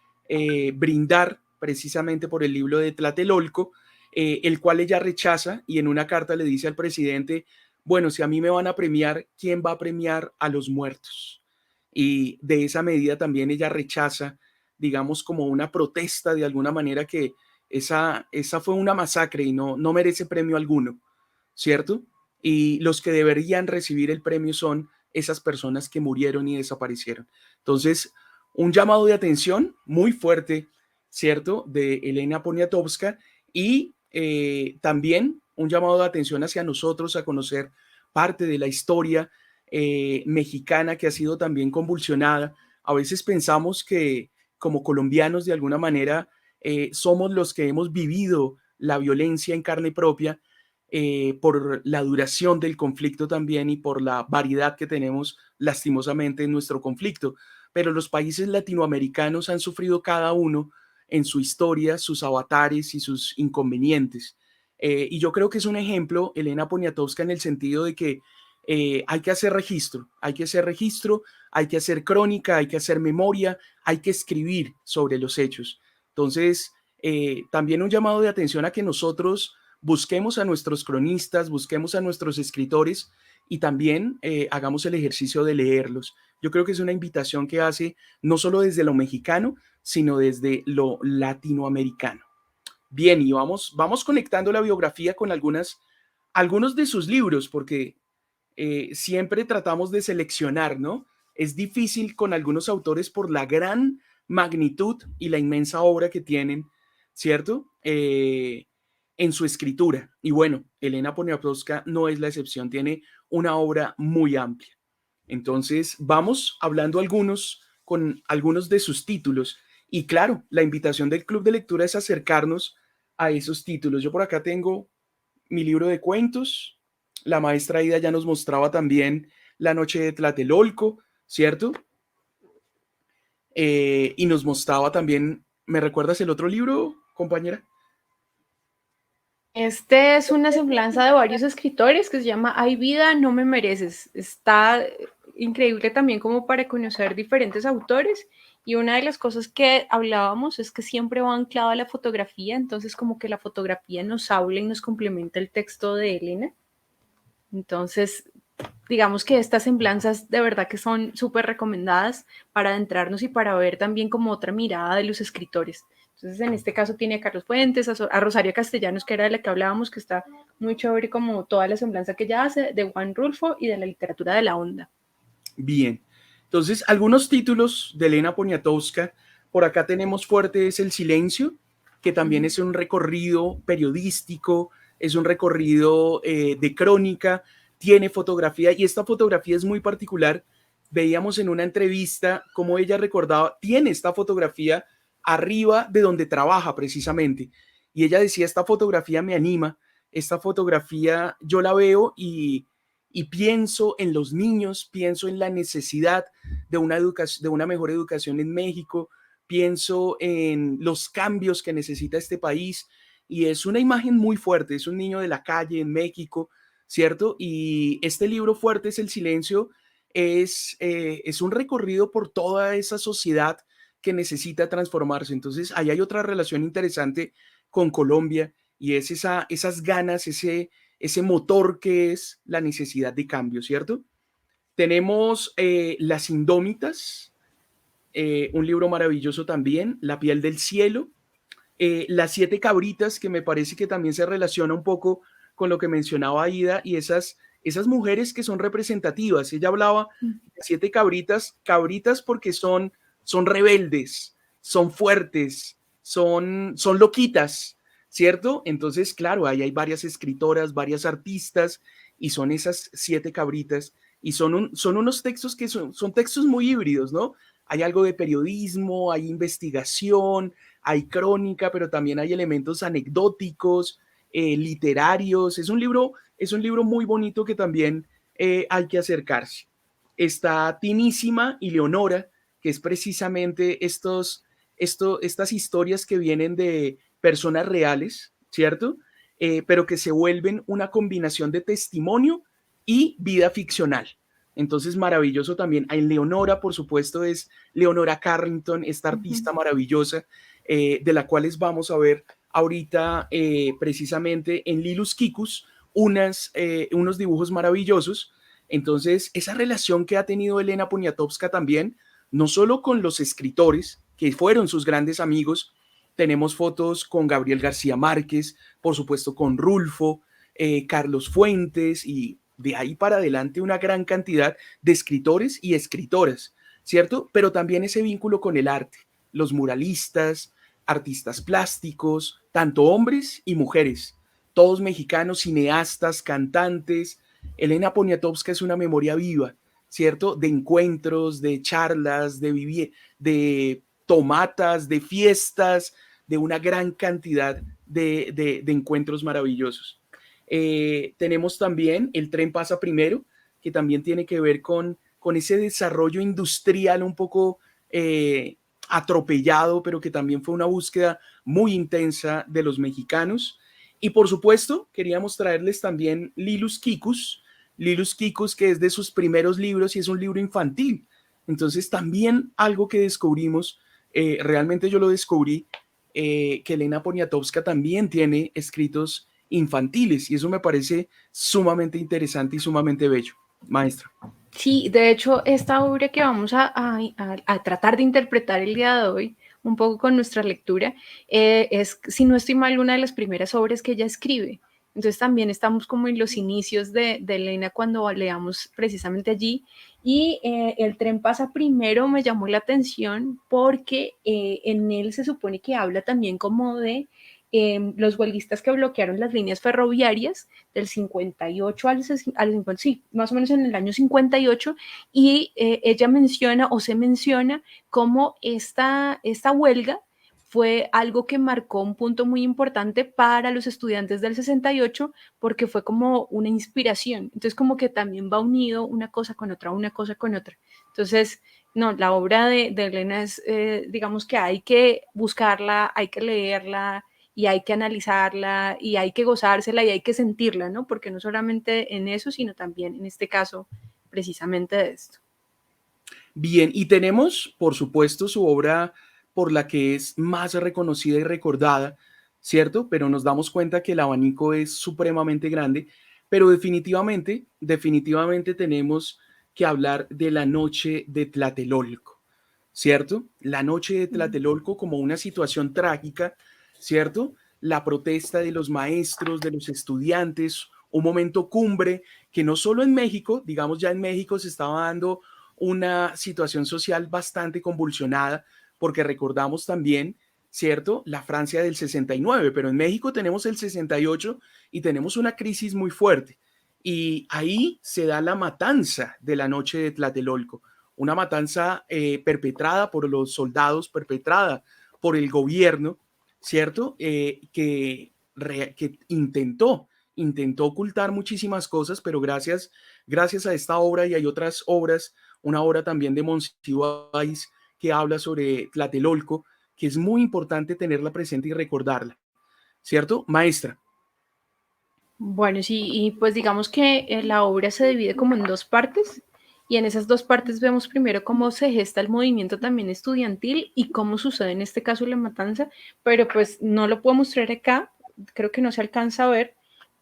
brindar precisamente por el libro de Tlatelolco, el cual ella rechaza y en una carta le dice al presidente, bueno, si a mí me van a premiar, ¿quién va a premiar a los muertos? Y de esa medida también ella rechaza, digamos, como una protesta de alguna manera que esa fue una masacre y no merece premio alguno, ¿cierto? Y los que deberían recibir el premio son esas personas que murieron y desaparecieron. Entonces, un llamado de atención muy fuerte, ¿cierto? De Elena Poniatowska y también un llamado de atención hacia nosotros a conocer parte de la historia mexicana que ha sido también convulsionada. A veces pensamos que como colombianos de alguna manera somos los que hemos vivido la violencia en carne propia, por la duración del conflicto también y por la variedad que tenemos lastimosamente en nuestro conflicto. Pero los países latinoamericanos han sufrido cada uno en su historia sus avatares y sus inconvenientes. Y yo creo que es un ejemplo, Elena Poniatowska, en el sentido de que hay que hacer registro, hay que hacer registro, hay que hacer crónica, hay que hacer memoria, hay que escribir sobre los hechos. Entonces, también un llamado de atención a que nosotros busquemos a nuestros cronistas, busquemos a nuestros escritores y también hagamos el ejercicio de leerlos. Yo creo que es una invitación que hace no solo desde lo mexicano, sino desde lo latinoamericano. Bien, y vamos conectando la biografía con algunos de sus libros, porque siempre tratamos de seleccionar, ¿no? Es difícil con algunos autores por la gran magnitud y la inmensa obra que tienen, ¿cierto? En su escritura. Y bueno, Elena Poniatowska no es la excepción, tiene una obra muy amplia. Entonces, vamos hablando con algunos de sus títulos. Y claro, la invitación del Club de Lectura es acercarnos a esos títulos. Yo por acá tengo mi libro de cuentos. La maestra Ida ya nos mostraba también La Noche de Tlatelolco, ¿cierto? Y nos mostraba también, ¿me recuerdas el otro libro, compañera? Este es una semblanza de varios escritores que se llama Hay vida, no me mereces. Está increíble también como para conocer diferentes autores. Y una de las cosas que hablábamos es que siempre va anclado a la fotografía, entonces como que la fotografía nos habla y nos complementa el texto de Elena. Entonces, digamos que estas semblanzas de verdad que son súper recomendadas para adentrarnos y para ver también como otra mirada de los escritores. Entonces, en este caso tiene a Carlos Fuentes, a Rosario Castellanos, que era de la que hablábamos, que está muy chévere como toda la semblanza que ella hace, de Juan Rulfo y de la literatura de la onda. Bien, entonces algunos títulos de Elena Poniatowska. Por acá tenemos Fuerte es el silencio, que también es un recorrido periodístico, es un recorrido de crónica, tiene fotografía y esta fotografía es muy particular. Veíamos en una entrevista cómo ella recordaba, tiene esta fotografía arriba de donde trabaja precisamente. Y ella decía, esta fotografía me anima, esta fotografía yo la veo y pienso en los niños, pienso en la necesidad de de una mejor educación en México, pienso en los cambios que necesita este país y es una imagen muy fuerte, es un niño de la calle en México, ¿cierto? Y este libro Fuerte es el silencio, es un recorrido por toda esa sociedad que necesita transformarse. Entonces, ahí hay otra relación interesante con Colombia y es esas ganas, ese motor que es la necesidad de cambio, ¿cierto? Tenemos Las Indómitas, un libro maravilloso también, La piel del cielo, Las siete cabritas, que me parece que también se relaciona un poco con lo que mencionaba Aida y esas mujeres que son representativas. Ella hablaba de siete cabritas, cabritas porque son rebeldes, son fuertes, son loquitas, ¿cierto? Entonces, claro, ahí hay varias escritoras, varias artistas y son esas siete cabritas y son unos textos que son textos muy híbridos, ¿no? Hay algo de periodismo, hay investigación, hay crónica, pero también hay elementos anecdóticos, literarios. Es un libro muy bonito que también hay que acercarse. Está Tinísima y Leonora, que es precisamente estas historias que vienen de personas reales, ¿cierto? Pero que se vuelven una combinación de testimonio y vida ficcional. Entonces, maravilloso también. En Leonora, por supuesto, es Leonora Carrington, esta artista maravillosa, de la cual vamos a ver ahorita precisamente en Lilus Kikus unos dibujos maravillosos. Entonces, esa relación que ha tenido Elena Poniatowska también, no solo con los escritores, que fueron sus grandes amigos, tenemos fotos con Gabriel García Márquez, por supuesto con Rulfo, Carlos Fuentes y de ahí para adelante una gran cantidad de escritores y escritoras, ¿cierto? Pero también ese vínculo con el arte, los muralistas, artistas plásticos, tanto hombres y mujeres, todos mexicanos, cineastas, cantantes. Elena Poniatowska es una memoria viva, ¿cierto? De encuentros, de charlas, de tomatas, de fiestas, de una gran cantidad de encuentros maravillosos. Tenemos también El tren pasa primero, que también tiene que ver con ese desarrollo industrial un poco atropellado, pero que también fue una búsqueda muy intensa de los mexicanos. Y por supuesto, queríamos traerles también Lilus Kikus, que es de sus primeros libros y es un libro infantil. Entonces también algo que descubrimos, realmente yo lo descubrí, que Elena Poniatowska también tiene escritos infantiles y eso me parece sumamente interesante y sumamente bello, maestra. Sí, de hecho, esta obra que vamos a tratar de interpretar el día de hoy, un poco con nuestra lectura, es, si no estoy mal, una de las primeras obras que ella escribe. Entonces también estamos como en los inicios de Elena cuando leamos precisamente allí. Y El tren pasa primero me llamó la atención porque en él se supone que habla también como de los huelguistas que bloquearon las líneas ferroviarias del 58 al 50, sí, más o menos en el año 58, y ella menciona o se menciona cómo esta huelga fue algo que marcó un punto muy importante para los estudiantes del 68 porque fue como una inspiración. Entonces como que también va unido una cosa con otra, una cosa con otra. Entonces, no, la obra de Elena es, digamos que hay que buscarla, hay que leerla, y hay que analizarla y hay que gozársela y hay que sentirla, ¿no? Porque no solamente en eso, sino también en este caso, precisamente de esto. Bien, y tenemos, por supuesto, su obra por la que es más reconocida y recordada, ¿cierto? Pero nos damos cuenta que el abanico es supremamente grande, pero definitivamente tenemos que hablar de la noche de Tlatelolco, ¿cierto? La noche de Tlatelolco como una situación trágica, ¿cierto? La protesta de los maestros, de los estudiantes, un momento cumbre que no solo en México, digamos ya en México se estaba dando una situación social bastante convulsionada, porque recordamos también, ¿cierto? La Francia del 69, pero en México tenemos el 68 y tenemos una crisis muy fuerte. Y ahí se da la matanza de la noche de Tlatelolco, una matanza perpetrada por los soldados, perpetrada por el gobierno, ¿cierto? Que intentó ocultar muchísimas cosas, pero gracias a esta obra y hay otras obras, una obra también de Monsiváis que habla sobre Tlatelolco, que es muy importante tenerla presente y recordarla, ¿cierto? Maestra. Bueno, sí, y pues digamos que la obra se divide como en dos partes y en esas dos partes vemos primero cómo se gesta el movimiento también estudiantil y cómo sucede en este caso la matanza, pero pues no lo puedo mostrar acá, creo que no se alcanza a ver,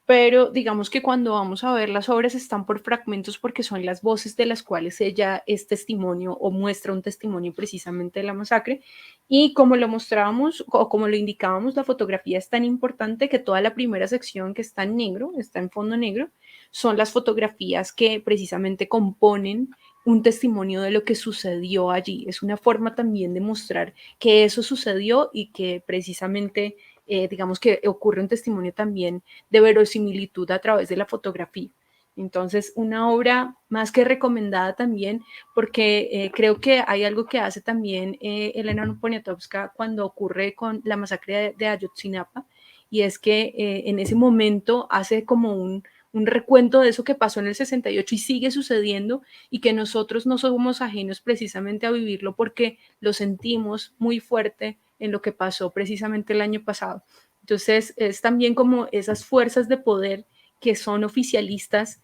pero digamos que cuando vamos a ver las obras están por fragmentos porque son las voces de las cuales ella es testimonio o muestra un testimonio precisamente de la masacre. Y como lo mostrábamos o como lo indicábamos, la fotografía es tan importante que toda la primera sección que está en negro, está en fondo negro, son las fotografías que precisamente componen un testimonio de lo que sucedió allí. Es una forma también de mostrar que eso sucedió y que precisamente, digamos que ocurre un testimonio también de verosimilitud a través de la fotografía. Entonces, una obra más que recomendada también, porque creo que hay algo que hace también Elena Poniatowska cuando ocurre con la masacre de Ayotzinapa, y es que en ese momento hace como un recuento de eso que pasó en el 68 y sigue sucediendo y que nosotros no somos ajenos precisamente a vivirlo porque lo sentimos muy fuerte en lo que pasó precisamente el año pasado. Entonces, es también como esas fuerzas de poder que son oficialistas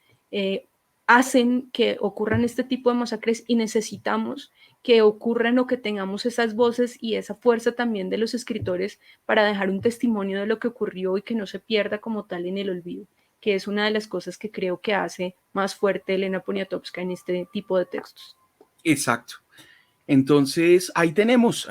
hacen que ocurran este tipo de masacres y necesitamos que ocurran o que tengamos esas voces y esa fuerza también de los escritores para dejar un testimonio de lo que ocurrió y que no se pierda como tal en el olvido, que es una de las cosas que creo que hace más fuerte Elena Poniatowska en este tipo de textos. Exacto. Entonces, ahí tenemos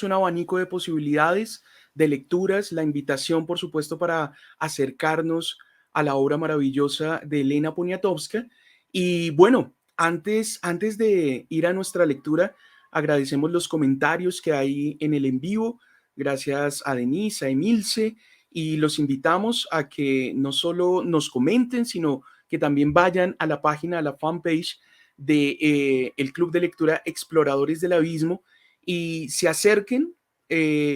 un abanico de posibilidades, de lecturas, la invitación, por supuesto, para acercarnos a la obra maravillosa de Elena Poniatowska. Y bueno, antes de ir a nuestra lectura, agradecemos los comentarios que hay en el en vivo. Gracias a Denise, a Emilce, y los invitamos a que no solo nos comenten, sino que también vayan a la página, a la fanpage de el Club de Lectura Exploradores del Abismo y se acerquen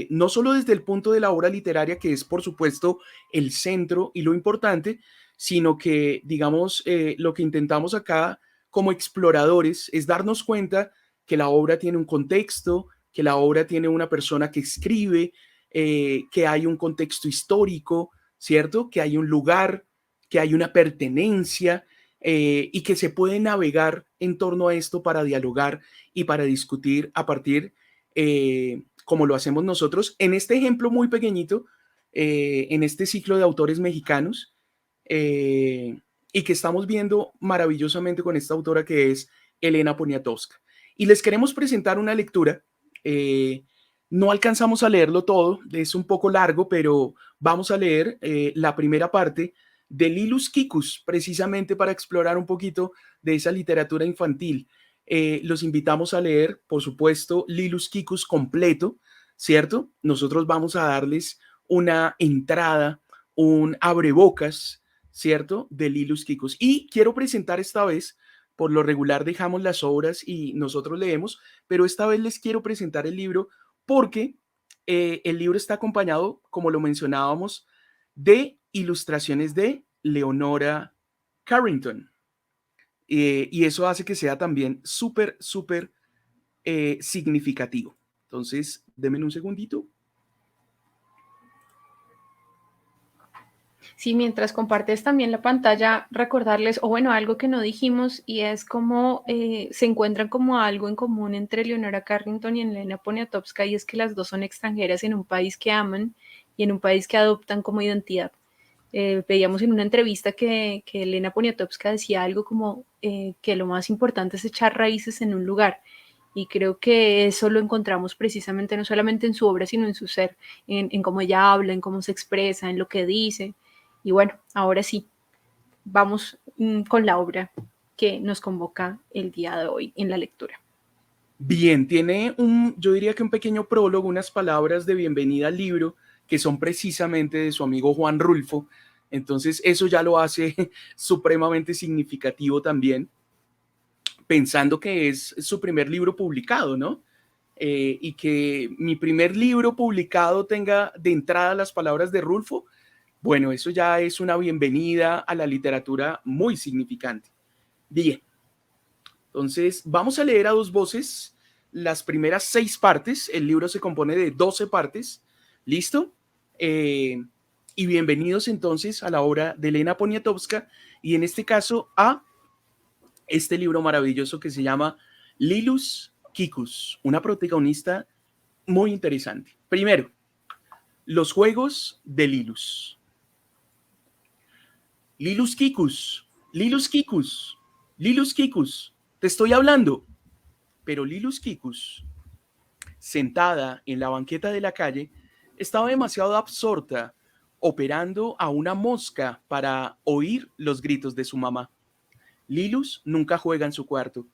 no solo desde el punto de la obra literaria, que es por supuesto el centro y lo importante, sino que, digamos, lo que intentamos acá como exploradores es darnos cuenta que la obra tiene un contexto, que la obra tiene una persona que escribe, que hay un contexto histórico, ¿cierto? Que hay un lugar, que hay una pertenencia y que se puede navegar en torno a esto para dialogar y para discutir a partir, como lo hacemos nosotros, en este ejemplo muy pequeñito, en este ciclo de autores mexicanos, y que estamos viendo maravillosamente con esta autora que es Elena Poniatowska. Y les queremos presentar una lectura. No alcanzamos a leerlo todo, es un poco largo, pero vamos a leer la primera parte de Lilus Kikus, precisamente para explorar un poquito de esa literatura infantil. Los invitamos a leer, por supuesto, Lilus Kikus completo, ¿cierto? Nosotros vamos a darles una entrada, un abrebocas, ¿cierto? De Lilus Kikus. Y quiero presentar esta vez, por lo regular dejamos las obras y nosotros leemos, pero esta vez les quiero presentar el libro porque el libro está acompañado, como lo mencionábamos, de ilustraciones de Leonora Carrington. Y eso hace que sea también súper, súper significativo. Entonces, denme un segundito. Sí, mientras compartes también la pantalla, recordarles, o bueno, algo que no dijimos, y es como se encuentran como algo en común entre Leonora Carrington y Elena Poniatowska, y es que las dos son extranjeras en un país que aman y en un país que adoptan como identidad. Veíamos en una entrevista que Elena Poniatowska decía algo como que lo más importante es echar raíces en un lugar. Y creo que eso lo encontramos precisamente no solamente en su obra, sino en su ser, en cómo ella habla, en cómo se expresa, en lo que dice. Y bueno, ahora sí, vamos con la obra que nos convoca el día de hoy en la lectura. Bien, tiene yo diría que un pequeño prólogo, unas palabras de bienvenida al libro que son precisamente de su amigo Juan Rulfo. Entonces, eso ya lo hace supremamente significativo también, pensando que es su primer libro publicado, ¿no? Y que mi primer libro publicado tenga de entrada las palabras de Rulfo, bueno, eso ya es una bienvenida a la literatura muy significante. Bien, entonces vamos a leer a dos voces las primeras 6 partes. El libro se compone de 12 partes. ¿Listo? Y bienvenidos entonces a la obra de Elena Poniatowska y en este caso a este libro maravilloso que se llama Lilus Kikus, una protagonista muy interesante. Primero, los juegos de Lilus. Lilus Kikus, Lilus Kikus, Lilus Kikus, te estoy hablando. Pero Lilus Kikus, sentada en la banqueta de la calle, estaba demasiado absorta operando a una mosca para oír los gritos de su mamá. Lilus nunca juega en su cuarto,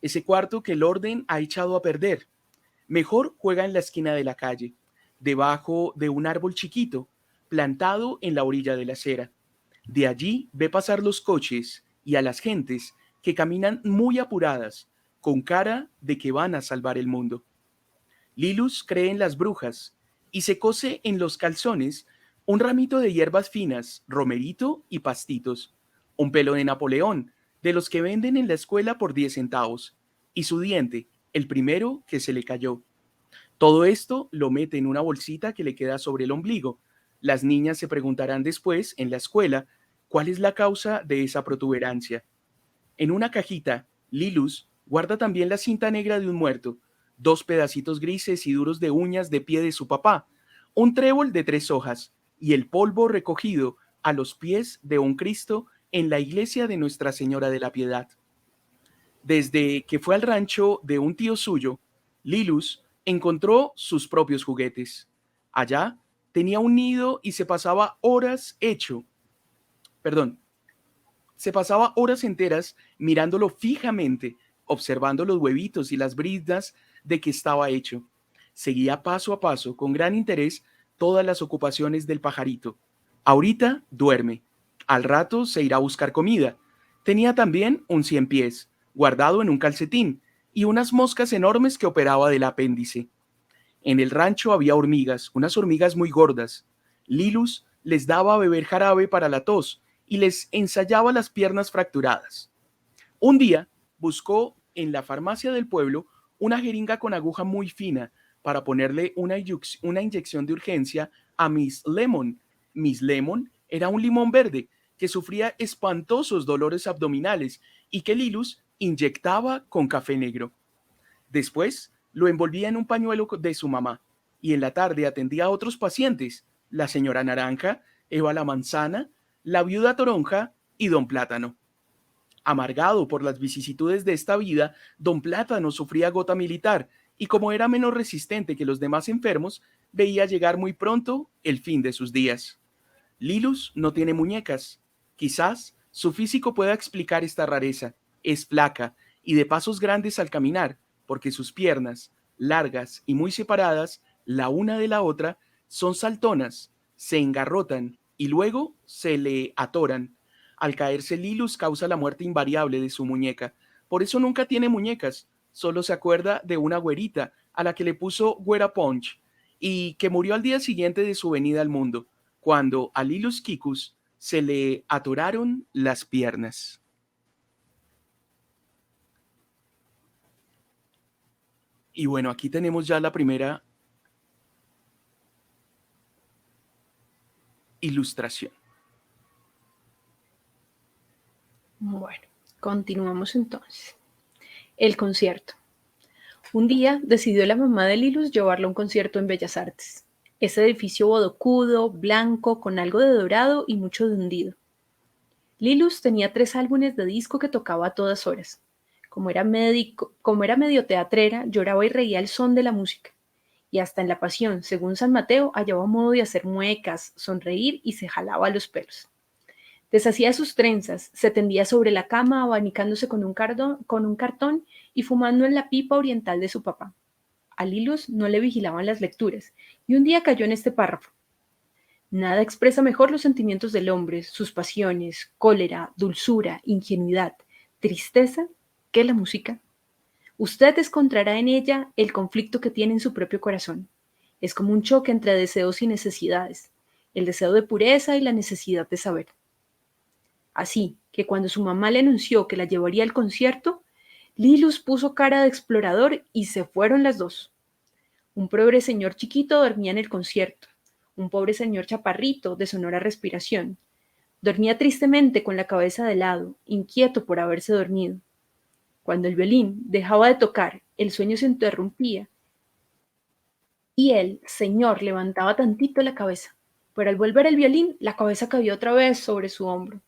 ese cuarto que el orden ha echado a perder. Mejor juega en la esquina de la calle, debajo de un árbol chiquito, plantado en la orilla de la acera. De allí ve pasar los coches y a las gentes que caminan muy apuradas, con cara de que van a salvar el mundo. Lilus cree en las brujas y se cose en los calzones un ramito de hierbas finas, romerito y pastitos, un pelo de Napoleón, de los que venden en la escuela por 10 centavos, y su diente, el primero que se le cayó. Todo esto lo mete en una bolsita que le queda sobre el ombligo. Las niñas se preguntarán después, en la escuela, cuál es la causa de esa protuberancia. En una cajita, Lilus guarda también la cinta negra de un muerto, 2 pedacitos grises y duros de uñas de pie de su papá, un trébol de 3 hojas y el polvo recogido a los pies de un Cristo en la iglesia de Nuestra Señora de la Piedad. Desde que fue al rancho de un tío suyo, Lilus encontró sus propios juguetes. Allá tenía un nido y se pasaba horas enteras mirándolo fijamente, observando los huevitos y las briznas de que estaba hecho. Seguía paso a paso, con gran interés, todas las ocupaciones del pajarito. Ahorita duerme. Al rato se irá a buscar comida. Tenía también un 100 pies, guardado en un calcetín, y unas moscas enormes que operaba del apéndice. En el rancho había hormigas, unas hormigas muy gordas. Lilus les daba a beber jarabe para la tos y les ensayaba las piernas fracturadas. Un día buscó en la farmacia del pueblo una jeringa con aguja muy fina para ponerle una inyección de urgencia a Miss Lemon. Miss Lemon era un limón verde que sufría espantosos dolores abdominales y que Lilus inyectaba con café negro. Después lo envolvía en un pañuelo de su mamá y en la tarde atendía a otros pacientes, la señora Naranja, Eva la Manzana, la viuda Toronja y don Plátano. Amargado por las vicisitudes de esta vida, don Plátano sufría gota militar y como era menos resistente que los demás enfermos, veía llegar muy pronto el fin de sus días. Lilus no tiene muñecas. Quizás su físico pueda explicar esta rareza. Es flaca y de pasos grandes al caminar, porque sus piernas, largas y muy separadas, la una de la otra, son saltonas, se engarrotan y luego se le atoran. Al caerse Lilus causa la muerte invariable de su muñeca. Por eso nunca tiene muñecas, solo se acuerda de una güerita a la que le puso Güera Punch y que murió al día siguiente de su venida al mundo cuando a Lilus Kikus se le atoraron las piernas. Y bueno, aquí tenemos ya la primera ilustración. Bueno, continuamos entonces. El concierto. Un día decidió la mamá de Lilus llevarla a un concierto en Bellas Artes. Ese edificio bodocudo, blanco, con algo de dorado y mucho de hundido. Lilus tenía 3 álbumes de disco que tocaba a todas horas. Como era medio teatrera, lloraba y reía al son de la música. Y hasta en la pasión, según San Mateo, hallaba modo de hacer muecas, sonreír y se jalaba los pelos. Deshacía sus trenzas, se tendía sobre la cama abanicándose con un cartón y fumando en la pipa oriental de su papá. A Lilus no le vigilaban las lecturas, y un día cayó en este párrafo. Nada expresa mejor los sentimientos del hombre, sus pasiones, cólera, dulzura, ingenuidad, tristeza, que la música. Usted encontrará en ella el conflicto que tiene en su propio corazón. Es como un choque entre deseos y necesidades, el deseo de pureza y la necesidad de saber. Así que cuando su mamá le anunció que la llevaría al concierto, Lilus puso cara de explorador y se fueron las dos. Un pobre señor chiquito dormía en el concierto, un pobre señor chaparrito de sonora respiración. Dormía tristemente con la cabeza de lado, inquieto por haberse dormido. Cuando el violín dejaba de tocar, el sueño se interrumpía y el señor levantaba tantito la cabeza, pero al volver el violín, la cabeza cayó otra vez sobre su hombro.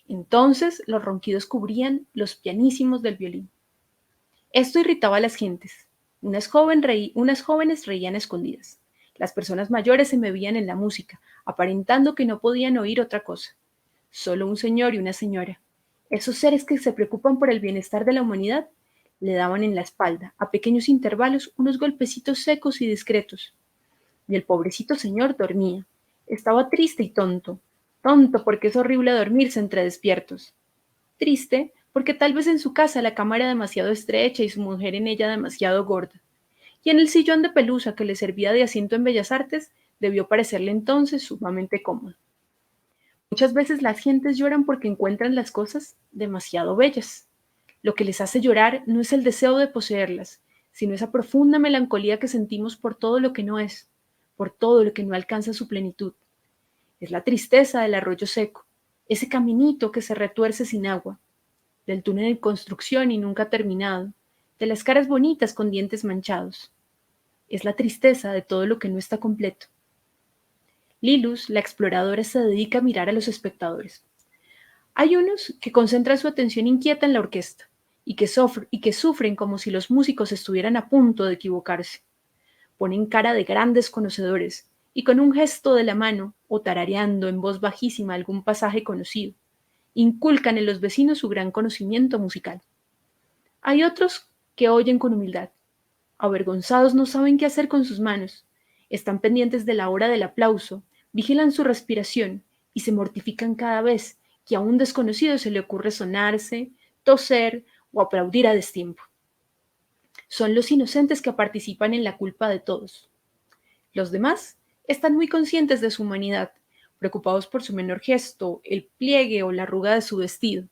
Entonces los ronquidos cubrían los pianísimos del violín. Esto irritaba a las gentes. Unas jóvenes reían escondidas. Las personas mayores se movían en la música, aparentando que no podían oír otra cosa. Solo un señor y una señora, esos seres que se preocupan por el bienestar de la humanidad, le daban en la espalda, a pequeños intervalos, unos golpecitos secos y discretos. Y el pobrecito señor dormía. Estaba triste y tonto. Tonto porque es horrible dormirse entre despiertos. Triste porque tal vez en su casa la cama era demasiado estrecha y su mujer en ella demasiado gorda. Y en el sillón de pelusa que le servía de asiento en Bellas Artes debió parecerle entonces sumamente cómodo. Muchas veces las gentes lloran porque encuentran las cosas demasiado bellas. Lo que les hace llorar no es el deseo de poseerlas, sino esa profunda melancolía que sentimos por todo lo que no es, por todo lo que no alcanza su plenitud. Es la tristeza del arroyo seco, ese caminito que se retuerce sin agua, del túnel en construcción y nunca terminado, de las caras bonitas con dientes manchados. Es la tristeza de todo lo que no está completo. Lilus, la exploradora, se dedica a mirar a los espectadores. Hay unos que concentran su atención inquieta en la orquesta y que sufren como si los músicos estuvieran a punto de equivocarse. Ponen cara de grandes conocedores y con un gesto de la mano o tarareando en voz bajísima algún pasaje conocido, inculcan en los vecinos su gran conocimiento musical. Hay otros que oyen con humildad. Avergonzados no saben qué hacer con sus manos. Están pendientes de la hora del aplauso, vigilan su respiración y se mortifican cada vez que a un desconocido se le ocurre sonarse, toser o aplaudir a destiempo. Son los inocentes que participan en la culpa de todos. Los demás están muy conscientes de su humanidad, preocupados por su menor gesto, el pliegue o la arruga de su vestido.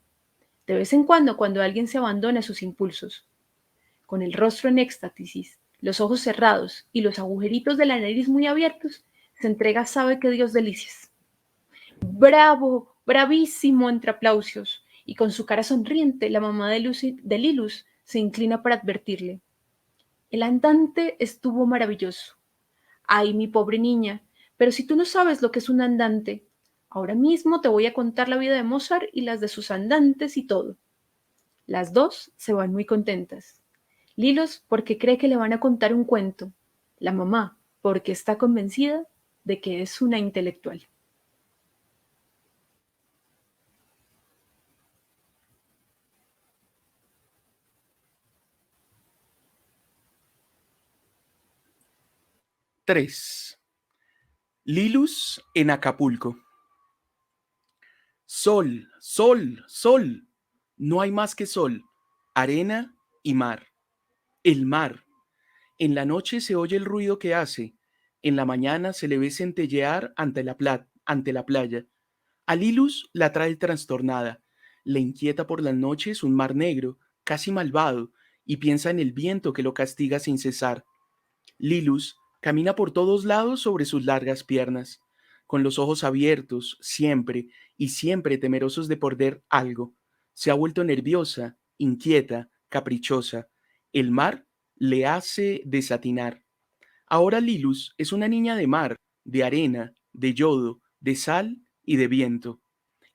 De vez en cuando alguien se abandona a sus impulsos, con el rostro en éxtasis, los ojos cerrados y los agujeritos de la nariz muy abiertos, se entrega sabe qué Dios delicias. ¡Bravo! ¡Bravísimo! Entre aplausos. Y con su cara sonriente, la mamá de Lilus se inclina para advertirle. El andante estuvo maravilloso. Ay, mi pobre niña, pero si tú no sabes lo que es un andante, ahora mismo te voy a contar la vida de Mozart y las de sus andantes y todo. Las dos se van muy contentas. Lilos porque cree que le van a contar un cuento. La mamá porque está convencida de que es una intelectual. Tres. Lilus en Acapulco. Sol, sol, sol. No hay más que sol, arena y mar. El mar. En la noche se oye el ruido que hace. En la mañana se le ve centellear ante la playa. A Lilus la trae trastornada. Le inquieta por las noches un mar negro, casi malvado, y piensa en el viento que lo castiga sin cesar. Lilus camina por todos lados sobre sus largas piernas, con los ojos abiertos, siempre y siempre temerosos de perder algo. Se ha vuelto nerviosa, inquieta, caprichosa. El mar le hace desatinar. Ahora Lilus es una niña de mar, de arena, de yodo, de sal y de viento.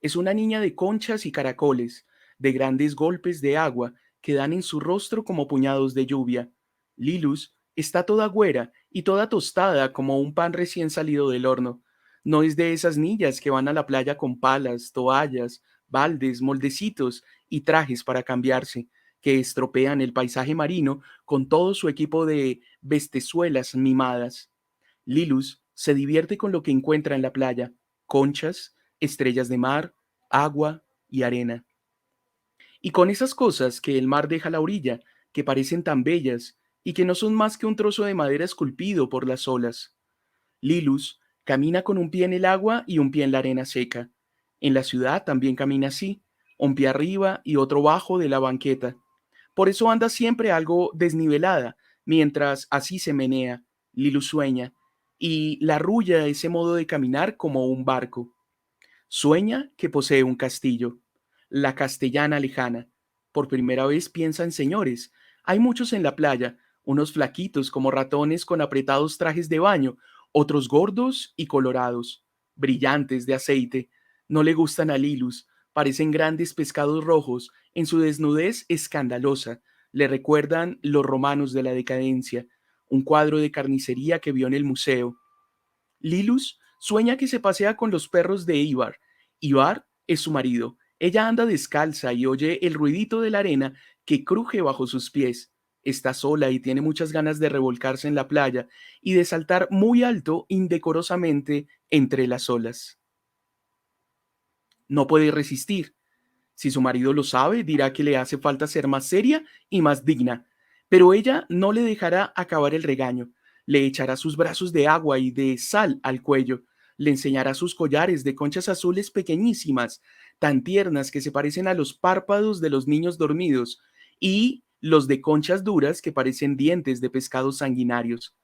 Es una niña de conchas y caracoles, de grandes golpes de agua que dan en su rostro como puñados de lluvia. Lilus está toda güera y toda tostada como un pan recién salido del horno. No es de esas niñas que van a la playa con palas, toallas, baldes, moldecitos y trajes para cambiarse, que estropean el paisaje marino con todo su equipo de bestezuelas mimadas. Lilus se divierte con lo que encuentra en la playa: conchas, estrellas de mar, agua y arena. Y con esas cosas que el mar deja a la orilla, que parecen tan bellas y que no son más que un trozo de madera esculpido por las olas. Lilus camina con un pie en el agua y un pie en la arena seca. En la ciudad también camina así, un pie arriba y otro bajo de la banqueta. Por eso anda siempre algo desnivelada, mientras así se menea. Lilus sueña y la arrulla ese modo de caminar como un barco. Sueña que posee un castillo, la castellana lejana. Por primera vez piensa en señores. Hay muchos en la playa, unos flaquitos como ratones con apretados trajes de baño, otros gordos y colorados, brillantes de aceite. No le gustan a Lilus, parecen grandes pescados rojos, en su desnudez escandalosa. Le recuerdan los romanos de la decadencia, un cuadro de carnicería que vio en el museo. Lilus sueña que se pasea con los perros de Ivar. Ivar es su marido. Ella anda descalza y oye el ruidito de la arena que cruje bajo sus pies. Está sola y tiene muchas ganas de revolcarse en la playa y de saltar muy alto indecorosamente entre las olas. No puede resistir. Si su marido lo sabe, dirá que le hace falta ser más seria y más digna, pero ella no le dejará acabar el regaño. Le echará sus brazos de agua y de sal al cuello, le enseñará sus collares de conchas azules pequeñísimas, tan tiernas que se parecen a los párpados de los niños dormidos, y los de conchas duras que parecen dientes de pescados sanguinarios.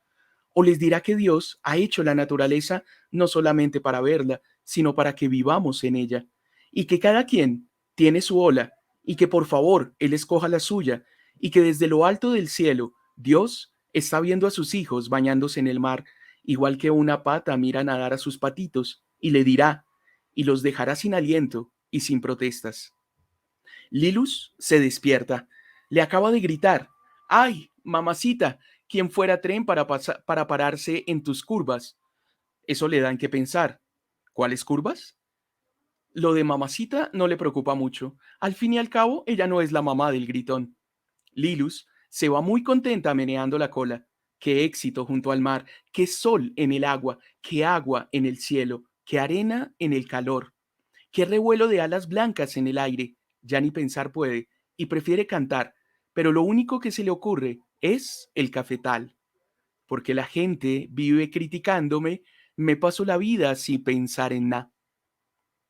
O les dirá que Dios ha hecho la naturaleza no solamente para verla, sino para que vivamos en ella, y que cada quien tiene su ola, y que por favor Él escoja la suya, y que desde lo alto del cielo Dios está viendo a sus hijos bañándose en el mar, igual que una pata mira nadar a sus patitos, y le dirá, y los dejará sin aliento y sin protestas. Lilus se despierta. Le acaba de gritar: ¡Ay, mamacita! ¿Quién fuera tren para pararse en tus curvas? Eso le da en qué pensar. ¿Cuáles curvas? Lo de mamacita no le preocupa mucho. Al fin y al cabo, ella no es la mamá del gritón. Lilus se va muy contenta meneando la cola. Qué éxito junto al mar, qué sol en el agua, qué agua en el cielo, qué arena en el calor. Qué revuelo de alas blancas en el aire. Ya ni pensar puede, y prefiere cantar, pero lo único que se le ocurre es el cafetal. Porque la gente vive criticándome, Me paso la vida sin pensar en nada.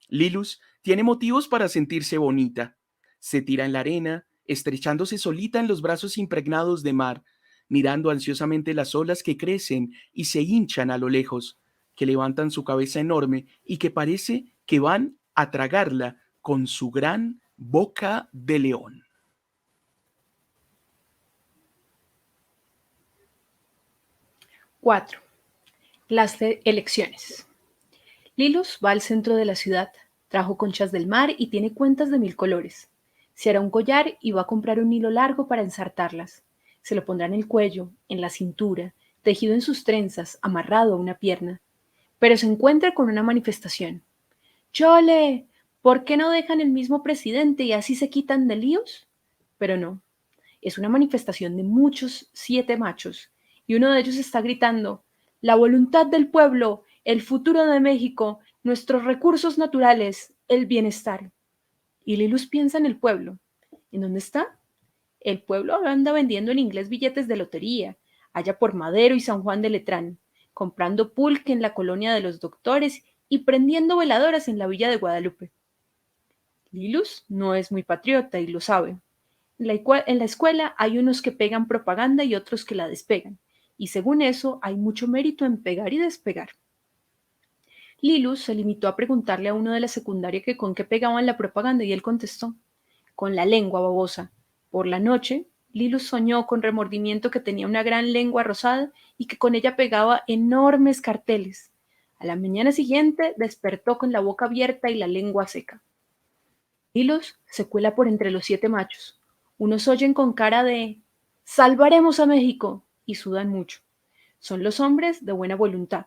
Lilus tiene motivos para sentirse bonita. Se tira en la arena, estrechándose solita en los brazos impregnados de mar, mirando ansiosamente las olas que crecen y se hinchan a lo lejos, que levantan su cabeza enorme y que parece que van a tragarla con su gran boca de león. 4. Las elecciones. Lilus va al centro de la ciudad, trajo conchas del mar y tiene cuentas de 1000 colores. Se hará un collar y va a comprar un hilo largo para ensartarlas. Se lo pondrá en el cuello, en la cintura, tejido en sus trenzas, amarrado a una pierna. Pero se encuentra con una manifestación. ¡Chole! ¿Por qué no dejan el mismo presidente y así se quitan de líos? Pero no, es una manifestación de muchos 7 machos, y uno de ellos está gritando: la voluntad del pueblo, el futuro de México, nuestros recursos naturales, el bienestar. Y Lilus piensa en el pueblo. ¿En dónde está? El pueblo anda vendiendo en inglés billetes de lotería, allá por Madero y San Juan de Letrán, comprando pulque en la colonia de los doctores y prendiendo veladoras en la villa de Guadalupe. Lilus no es muy patriota y lo sabe. En la escuela hay unos que pegan propaganda y otros que la despegan, y según eso hay mucho mérito en pegar y despegar. Lilus se limitó a preguntarle a uno de la secundaria que con qué pegaban la propaganda y él contestó: con la lengua, babosa. Por la noche, Lilus soñó con remordimiento que tenía una gran lengua rosada y que con ella pegaba enormes carteles. A la mañana siguiente despertó con la boca abierta y la lengua seca. Lilus se cuela por entre los 7 machos. Unos oyen con cara de «¡Salvaremos a México!» y sudan mucho. Son los hombres de buena voluntad.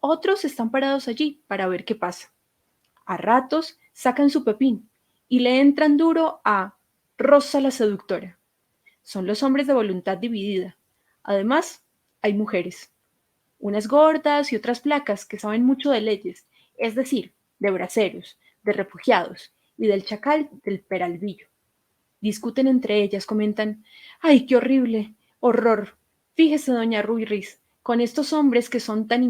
Otros están parados allí para ver qué pasa. A ratos sacan su pepín y le entran duro a Rosa la seductora. Son los hombres de voluntad dividida. Además, hay mujeres, unas gordas y otras flacas que saben mucho de leyes, es decir, de braceros, de refugiados y del chacal del Peralvillo. Discuten entre ellas, comentan: ¡ay, qué horrible! ¡Horror! Fíjese, doña Ruiz, con estos hombres que son tan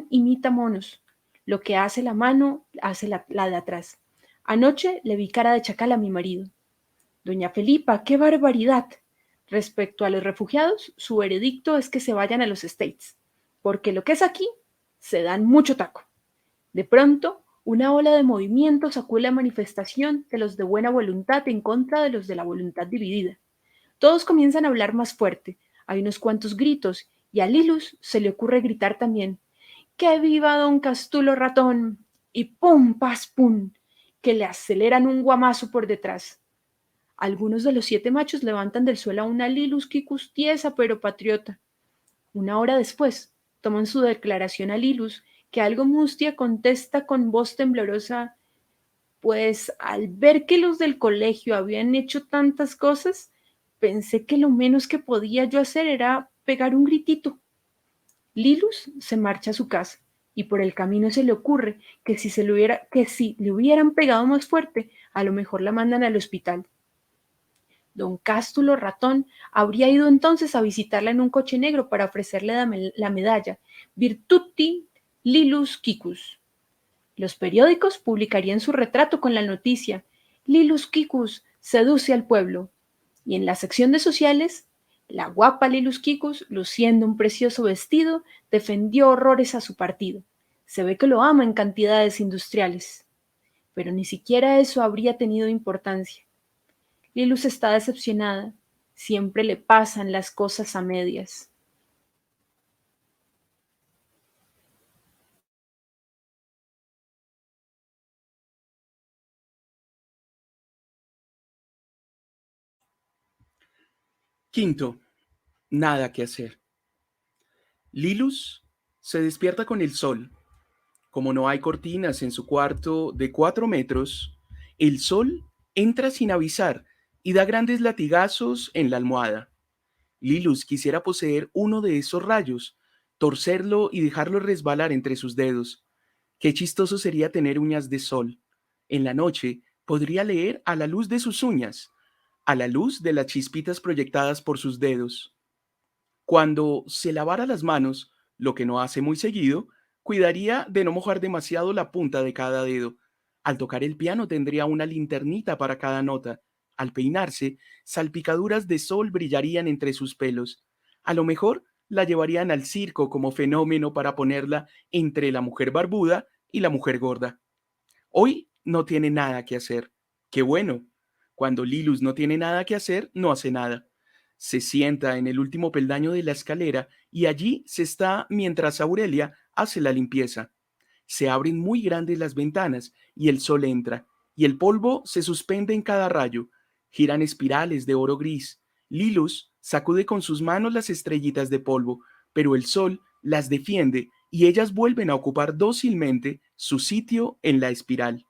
imita monos. Lo que hace la mano, hace la de atrás. Anoche le vi cara de chacal a mi marido. Doña Felipa, qué barbaridad. Respecto a los refugiados, su veredicto es que se vayan a los States, porque lo que es aquí, se dan mucho taco. De pronto, una ola de movimiento sacó la manifestación de los de buena voluntad en contra de los de la voluntad dividida. Todos comienzan a hablar más fuerte, hay unos cuantos gritos, y a Lilus se le ocurre gritar también: ¡que viva don Castulo Ratón! Y ¡pum, pas, pum!, que le aceleran un guamazo por detrás. Algunos de los 7 machos levantan del suelo a una Lilus Kikus tiesa pero patriota. Una hora después, toman su declaración a Lilus, que algo mustia contesta con voz temblorosa: pues al ver que los del colegio habían hecho tantas cosas, pensé que lo menos que podía yo hacer era pegar un gritito. Lilus se marcha a su casa y por el camino se le ocurre que si le hubieran pegado más fuerte, a lo mejor la mandan al hospital. Don Cástulo Ratón habría ido entonces a visitarla en un coche negro para ofrecerle la medalla Virtuti Lilus Kikus. Los periódicos publicarían su retrato con la noticia: Lilus Kikus seduce al pueblo. Y en la sección de sociales, la guapa Lilus Kikus, luciendo un precioso vestido, defendió horrores a su partido. Se ve que lo ama en cantidades industriales. Pero ni siquiera eso habría tenido importancia. Lilus está decepcionada. Siempre le pasan las cosas a medias. Quinto, nada que hacer. Lilus se despierta con el sol. Como no hay cortinas en su cuarto de 4 metros, el sol entra sin avisar y da grandes latigazos en la almohada. Lilus quisiera poseer uno de esos rayos, torcerlo y dejarlo resbalar entre sus dedos. Qué chistoso sería tener uñas de sol. En la noche podría leer a la luz de sus uñas, a la luz de las chispitas proyectadas por sus dedos. Cuando se lavara las manos, lo que no hace muy seguido, cuidaría de no mojar demasiado la punta de cada dedo. Al tocar el piano tendría una linternita para cada nota. Al peinarse, salpicaduras de sol brillarían entre sus pelos. A lo mejor la llevarían al circo como fenómeno para ponerla entre la mujer barbuda y la mujer gorda. Hoy no tiene nada que hacer. Qué bueno. Cuando Lilus no tiene nada que hacer, no hace nada. Se sienta en el último peldaño de la escalera y allí se está mientras Aurelia hace la limpieza. Se abren muy grandes las ventanas y el sol entra, y el polvo se suspende en cada rayo. Giran espirales de oro gris. Lilus sacude con sus manos las estrellitas de polvo, pero el sol las defiende y ellas vuelven a ocupar dócilmente su sitio en la espiral.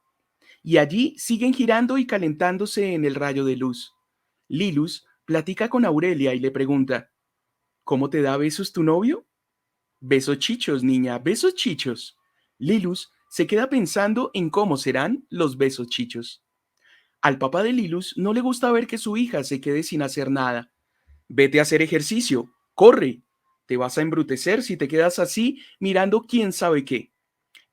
Y allí siguen girando y calentándose en el rayo de luz. Lilus platica con Aurelia y le pregunta, ¿cómo te da besos tu novio? Besos chichos, niña, besos chichos. Lilus se queda pensando en cómo serán los besos chichos. Al papá de Lilus no le gusta ver que su hija se quede sin hacer nada. Vete a hacer ejercicio, corre. Te vas a embrutecer si te quedas así mirando quién sabe qué.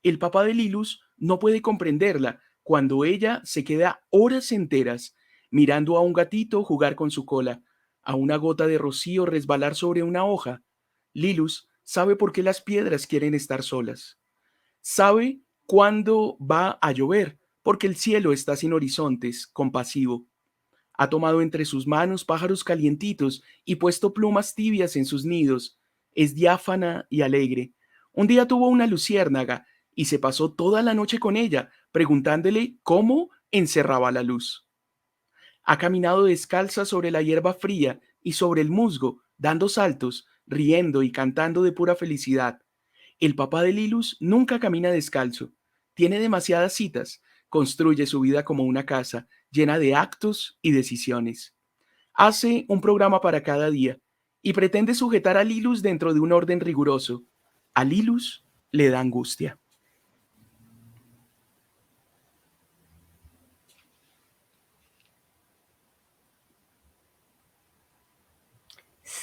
El papá de Lilus no puede comprenderla cuando ella se queda horas enteras mirando a un gatito jugar con su cola, a una gota de rocío resbalar sobre una hoja. Lilus sabe por qué las piedras quieren estar solas. Sabe cuándo va a llover, porque el cielo está sin horizontes, compasivo. Ha tomado entre sus manos pájaros calientitos y puesto plumas tibias en sus nidos. Es diáfana y alegre. Un día tuvo una luciérnaga y se pasó toda la noche con ella, preguntándole cómo encerraba la luz. Ha caminado descalza sobre la hierba fría y sobre el musgo, dando saltos, riendo y cantando de pura felicidad. El papá de Lilus nunca camina descalzo. Tiene demasiadas citas. Construye su vida como una casa, llena de actos y decisiones. Hace un programa para cada día y pretende sujetar a Lilus dentro de un orden riguroso. A Lilus le da angustia.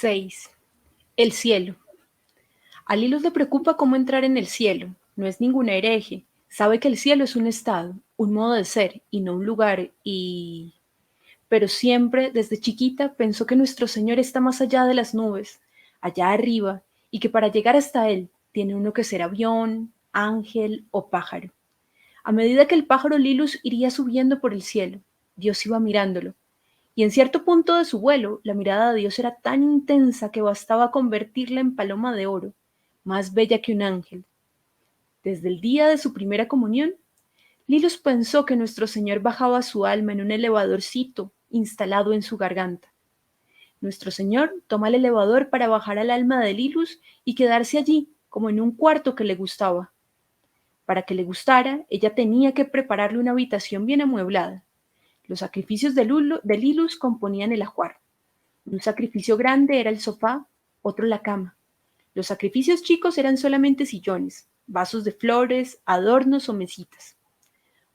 6. El cielo. A Lilus le preocupa cómo entrar en el cielo. No es ninguna hereje. Sabe que el cielo es un estado, un modo de ser y no un lugar Pero siempre, desde chiquita, pensó que nuestro Señor está más allá de las nubes, allá arriba, y que para llegar hasta Él tiene uno que ser avión, ángel o pájaro. A medida que el pájaro Lilus iría subiendo por el cielo, Dios iba mirándolo, y en cierto punto de su vuelo, la mirada de Dios era tan intensa que bastaba convertirla en paloma de oro, más bella que un ángel. Desde el día de su primera comunión, Lilus pensó que nuestro Señor bajaba su alma en un elevadorcito instalado en su garganta. Nuestro Señor toma el elevador para bajar al alma de Lilus y quedarse allí, como en un cuarto que le gustaba. Para que le gustara, ella tenía que prepararle una habitación bien amueblada. Los sacrificios de Lilus componían el ajuar. Un sacrificio grande era el sofá, otro la cama. Los sacrificios chicos eran solamente sillones, vasos de flores, adornos o mesitas.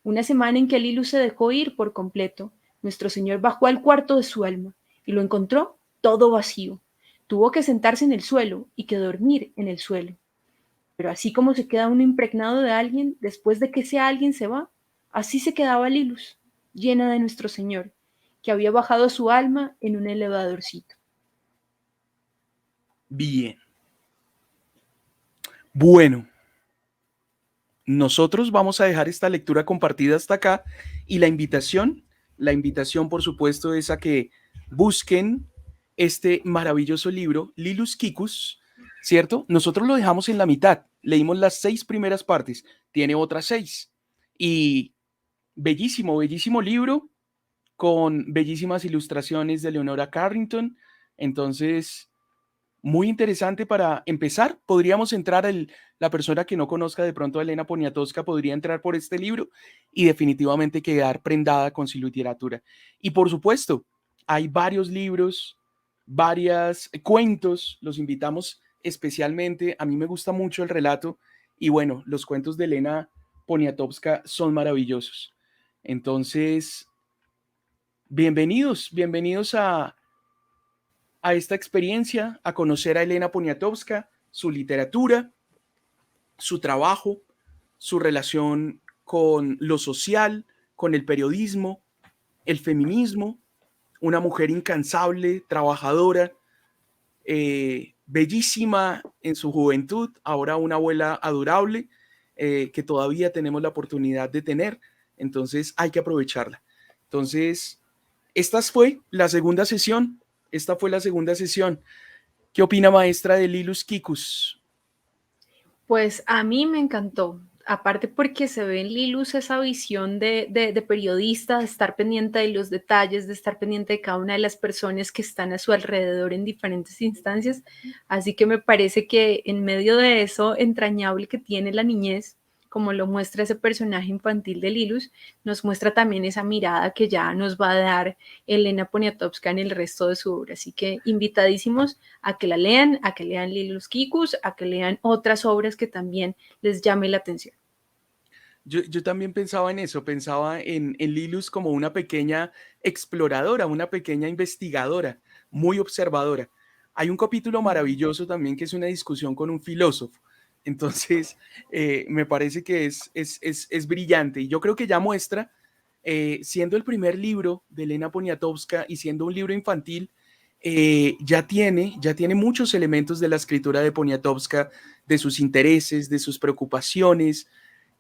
Una semana en que Lilus se dejó ir por completo, nuestro Señor bajó al cuarto de su alma y lo encontró todo vacío. Tuvo que sentarse en el suelo y que dormir en el suelo. Pero así como se queda uno impregnado de alguien después de que ese alguien se va, así se quedaba Lilus, llena de nuestro Señor, que había bajado su alma en un elevadorcito. Bien. Bueno, nosotros vamos a dejar esta lectura compartida hasta acá y la invitación por supuesto es a que busquen este maravilloso libro, Lilus Kikus, ¿cierto? Nosotros lo dejamos en la mitad, leímos las 6 primeras partes, tiene otras 6 y bellísimo, bellísimo libro con bellísimas ilustraciones de Leonora Carrington, entonces muy interesante para empezar. Podríamos entrar, la persona que no conozca de pronto a Elena Poniatowska podría entrar por este libro y definitivamente quedar prendada con su literatura. Y por supuesto, hay varios libros, varios cuentos, los invitamos especialmente. A mí me gusta mucho el relato y bueno, los cuentos de Elena Poniatowska son maravillosos. Entonces, bienvenidos, bienvenidos a esta experiencia, a conocer a Elena Poniatowska, su literatura. su trabajo, su relación con lo social, con el periodismo, el feminismo, una mujer incansable, trabajadora, bellísima en su juventud, ahora una abuela adorable que todavía tenemos la oportunidad de tener, entonces hay que aprovecharla. Entonces, esta fue la segunda sesión. ¿Qué opina, maestra, de Lilus Kikus? Pues a mí me encantó, aparte porque se ve en Lilus esa visión de periodista, de estar pendiente de los detalles, de estar pendiente de cada una de las personas que están a su alrededor en diferentes instancias. Así que me parece que en medio de eso entrañable que tiene la niñez, como lo muestra ese personaje infantil de Lilus, nos muestra también esa mirada que ya nos va a dar Elena Poniatowska en el resto de su obra. Así que invitadísimos a que la lean, a que lean Lilus Kikus, a que lean otras obras que también les llame la atención. Yo también pensaba en eso, pensaba en Lilus como una pequeña exploradora, una pequeña investigadora, muy observadora. Hay un capítulo maravilloso también que es una discusión con un filósofo. Entonces, me parece que es brillante y yo creo que ya muestra, siendo el primer libro de Elena Poniatowska y siendo un libro infantil, ya tiene muchos elementos de la escritura de Poniatowska, de sus intereses, de sus preocupaciones,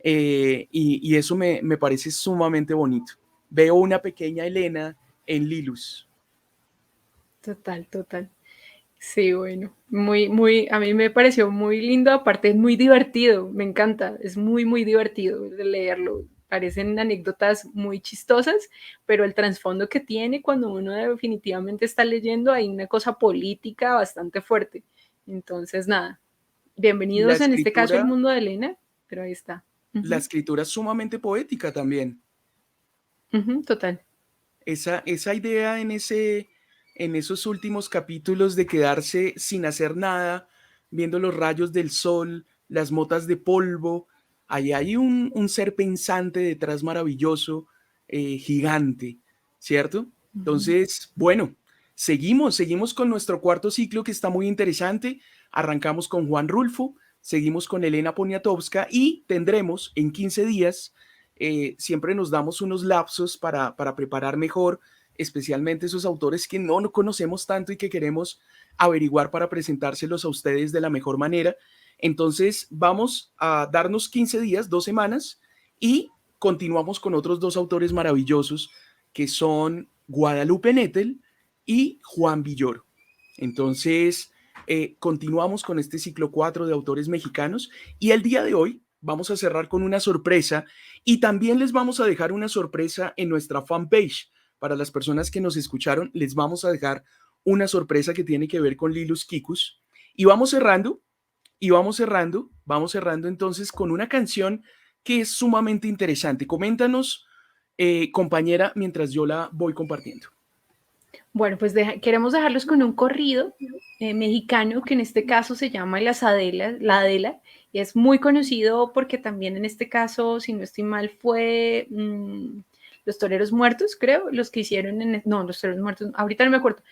y eso me parece sumamente bonito. Veo una pequeña Elena en Lilus. Total, total. Sí, bueno, a mí me pareció muy lindo, aparte es muy divertido, me encanta, es muy, muy divertido de leerlo. Parecen anécdotas muy chistosas, pero el trasfondo que tiene cuando uno definitivamente está leyendo, hay una cosa política bastante fuerte. Entonces, nada, Y la bienvenidos en este caso al escritura, mundo de Elena, pero ahí está. la Ujú, escritura es sumamente poética también. ujú, total. Esa idea en esos últimos capítulos de quedarse sin hacer nada, viendo los rayos del sol, las motas de polvo, ahí hay un ser pensante detrás maravilloso, gigante, ¿cierto? Ujú. Entonces, bueno, seguimos con nuestro cuarto ciclo que está muy interesante. Arrancamos con Juan Rulfo, seguimos con Elena Poniatowska y tendremos en 15 días, siempre nos damos unos lapsos para preparar mejor, especialmente esos autores que no conocemos tanto y que queremos averiguar para presentárselos a ustedes de la mejor manera. Entonces vamos a darnos 15 días, 2 semanas, y continuamos con otros dos autores maravillosos que son Guadalupe Nettel y Juan Villoro. Entonces, continuamos con este ciclo 4 de autores mexicanos y el día de hoy vamos a cerrar con una sorpresa y también les vamos a dejar una sorpresa en nuestra fanpage. Para las personas que nos escucharon, les vamos a dejar una sorpresa que tiene que ver con Lilus Kikus. Y vamos cerrando entonces con una canción que es sumamente interesante. Coméntanos, compañera, mientras yo la voy compartiendo. Bueno, pues queremos dejarlos con un corrido mexicano que en este caso se llama La Adela, y es muy conocido porque también en este caso, si no estoy mal, fue Los Toreros Muertos, creo, los que hicieron no, Los Toreros Muertos, ahorita no me acuerdo,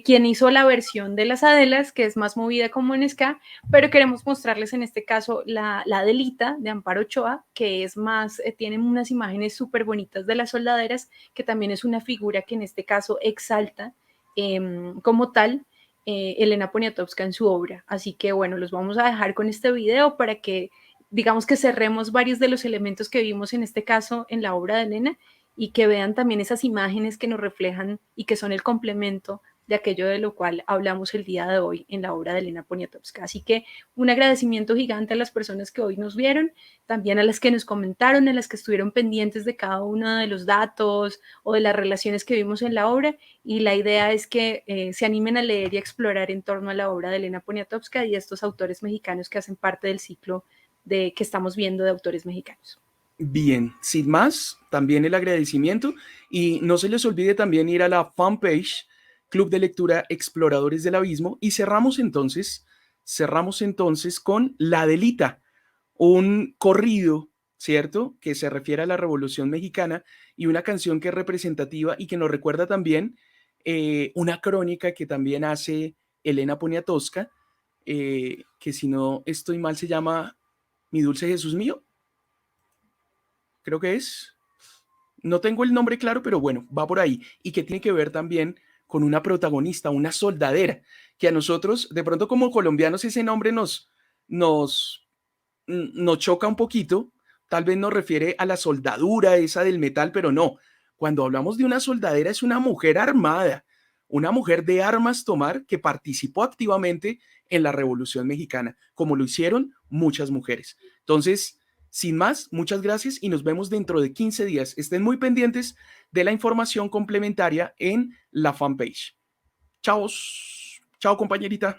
quien hizo la versión de Las Adelas, que es más movida como en ska, pero queremos mostrarles en este caso la Adelita de Amparo Ochoa, que es más, tiene unas imágenes súper bonitas de las soldaderas, que también es una figura que en este caso exalta como tal Elena Poniatowska en su obra. Así que bueno, los vamos a dejar con este video para que digamos que cerremos varios de los elementos que vimos en este caso en la obra de Elena y que vean también esas imágenes que nos reflejan y que son el complemento de aquello de lo cual hablamos el día de hoy en la obra de Elena Poniatowska. Así que un agradecimiento gigante a las personas que hoy nos vieron, también a las que nos comentaron, a las que estuvieron pendientes de cada uno de los datos o de las relaciones que vimos en la obra, y la idea es que se animen a leer y a explorar en torno a la obra de Elena Poniatowska y estos autores mexicanos que hacen parte del ciclo que estamos viendo de autores mexicanos. Bien, sin más, también el agradecimiento y no se les olvide también ir a la fanpage Club de Lectura Exploradores del Abismo y cerramos entonces con La Delita, un corrido, ¿cierto? Que se refiere a la Revolución Mexicana y una canción que es representativa y que nos recuerda también una crónica que también hace Elena Poniatowska, que si no estoy mal se llama Mi dulce Jesús mío, creo que es. No tengo el nombre claro, pero bueno, va por ahí. Y que tiene que ver también con una protagonista, una soldadera, que a nosotros, de pronto como colombianos, ese nombre nos, nos choca un poquito. Tal vez nos refiere a la soldadura esa del metal, pero no. Cuando hablamos de una soldadera es una mujer armada, una mujer de armas tomar que participó activamente en la Revolución Mexicana, como lo hicieron muchas mujeres. Entonces, sin más, muchas gracias y nos vemos dentro de 15 días. Estén muy pendientes de la información complementaria en la fanpage. Chao, chao compañerita.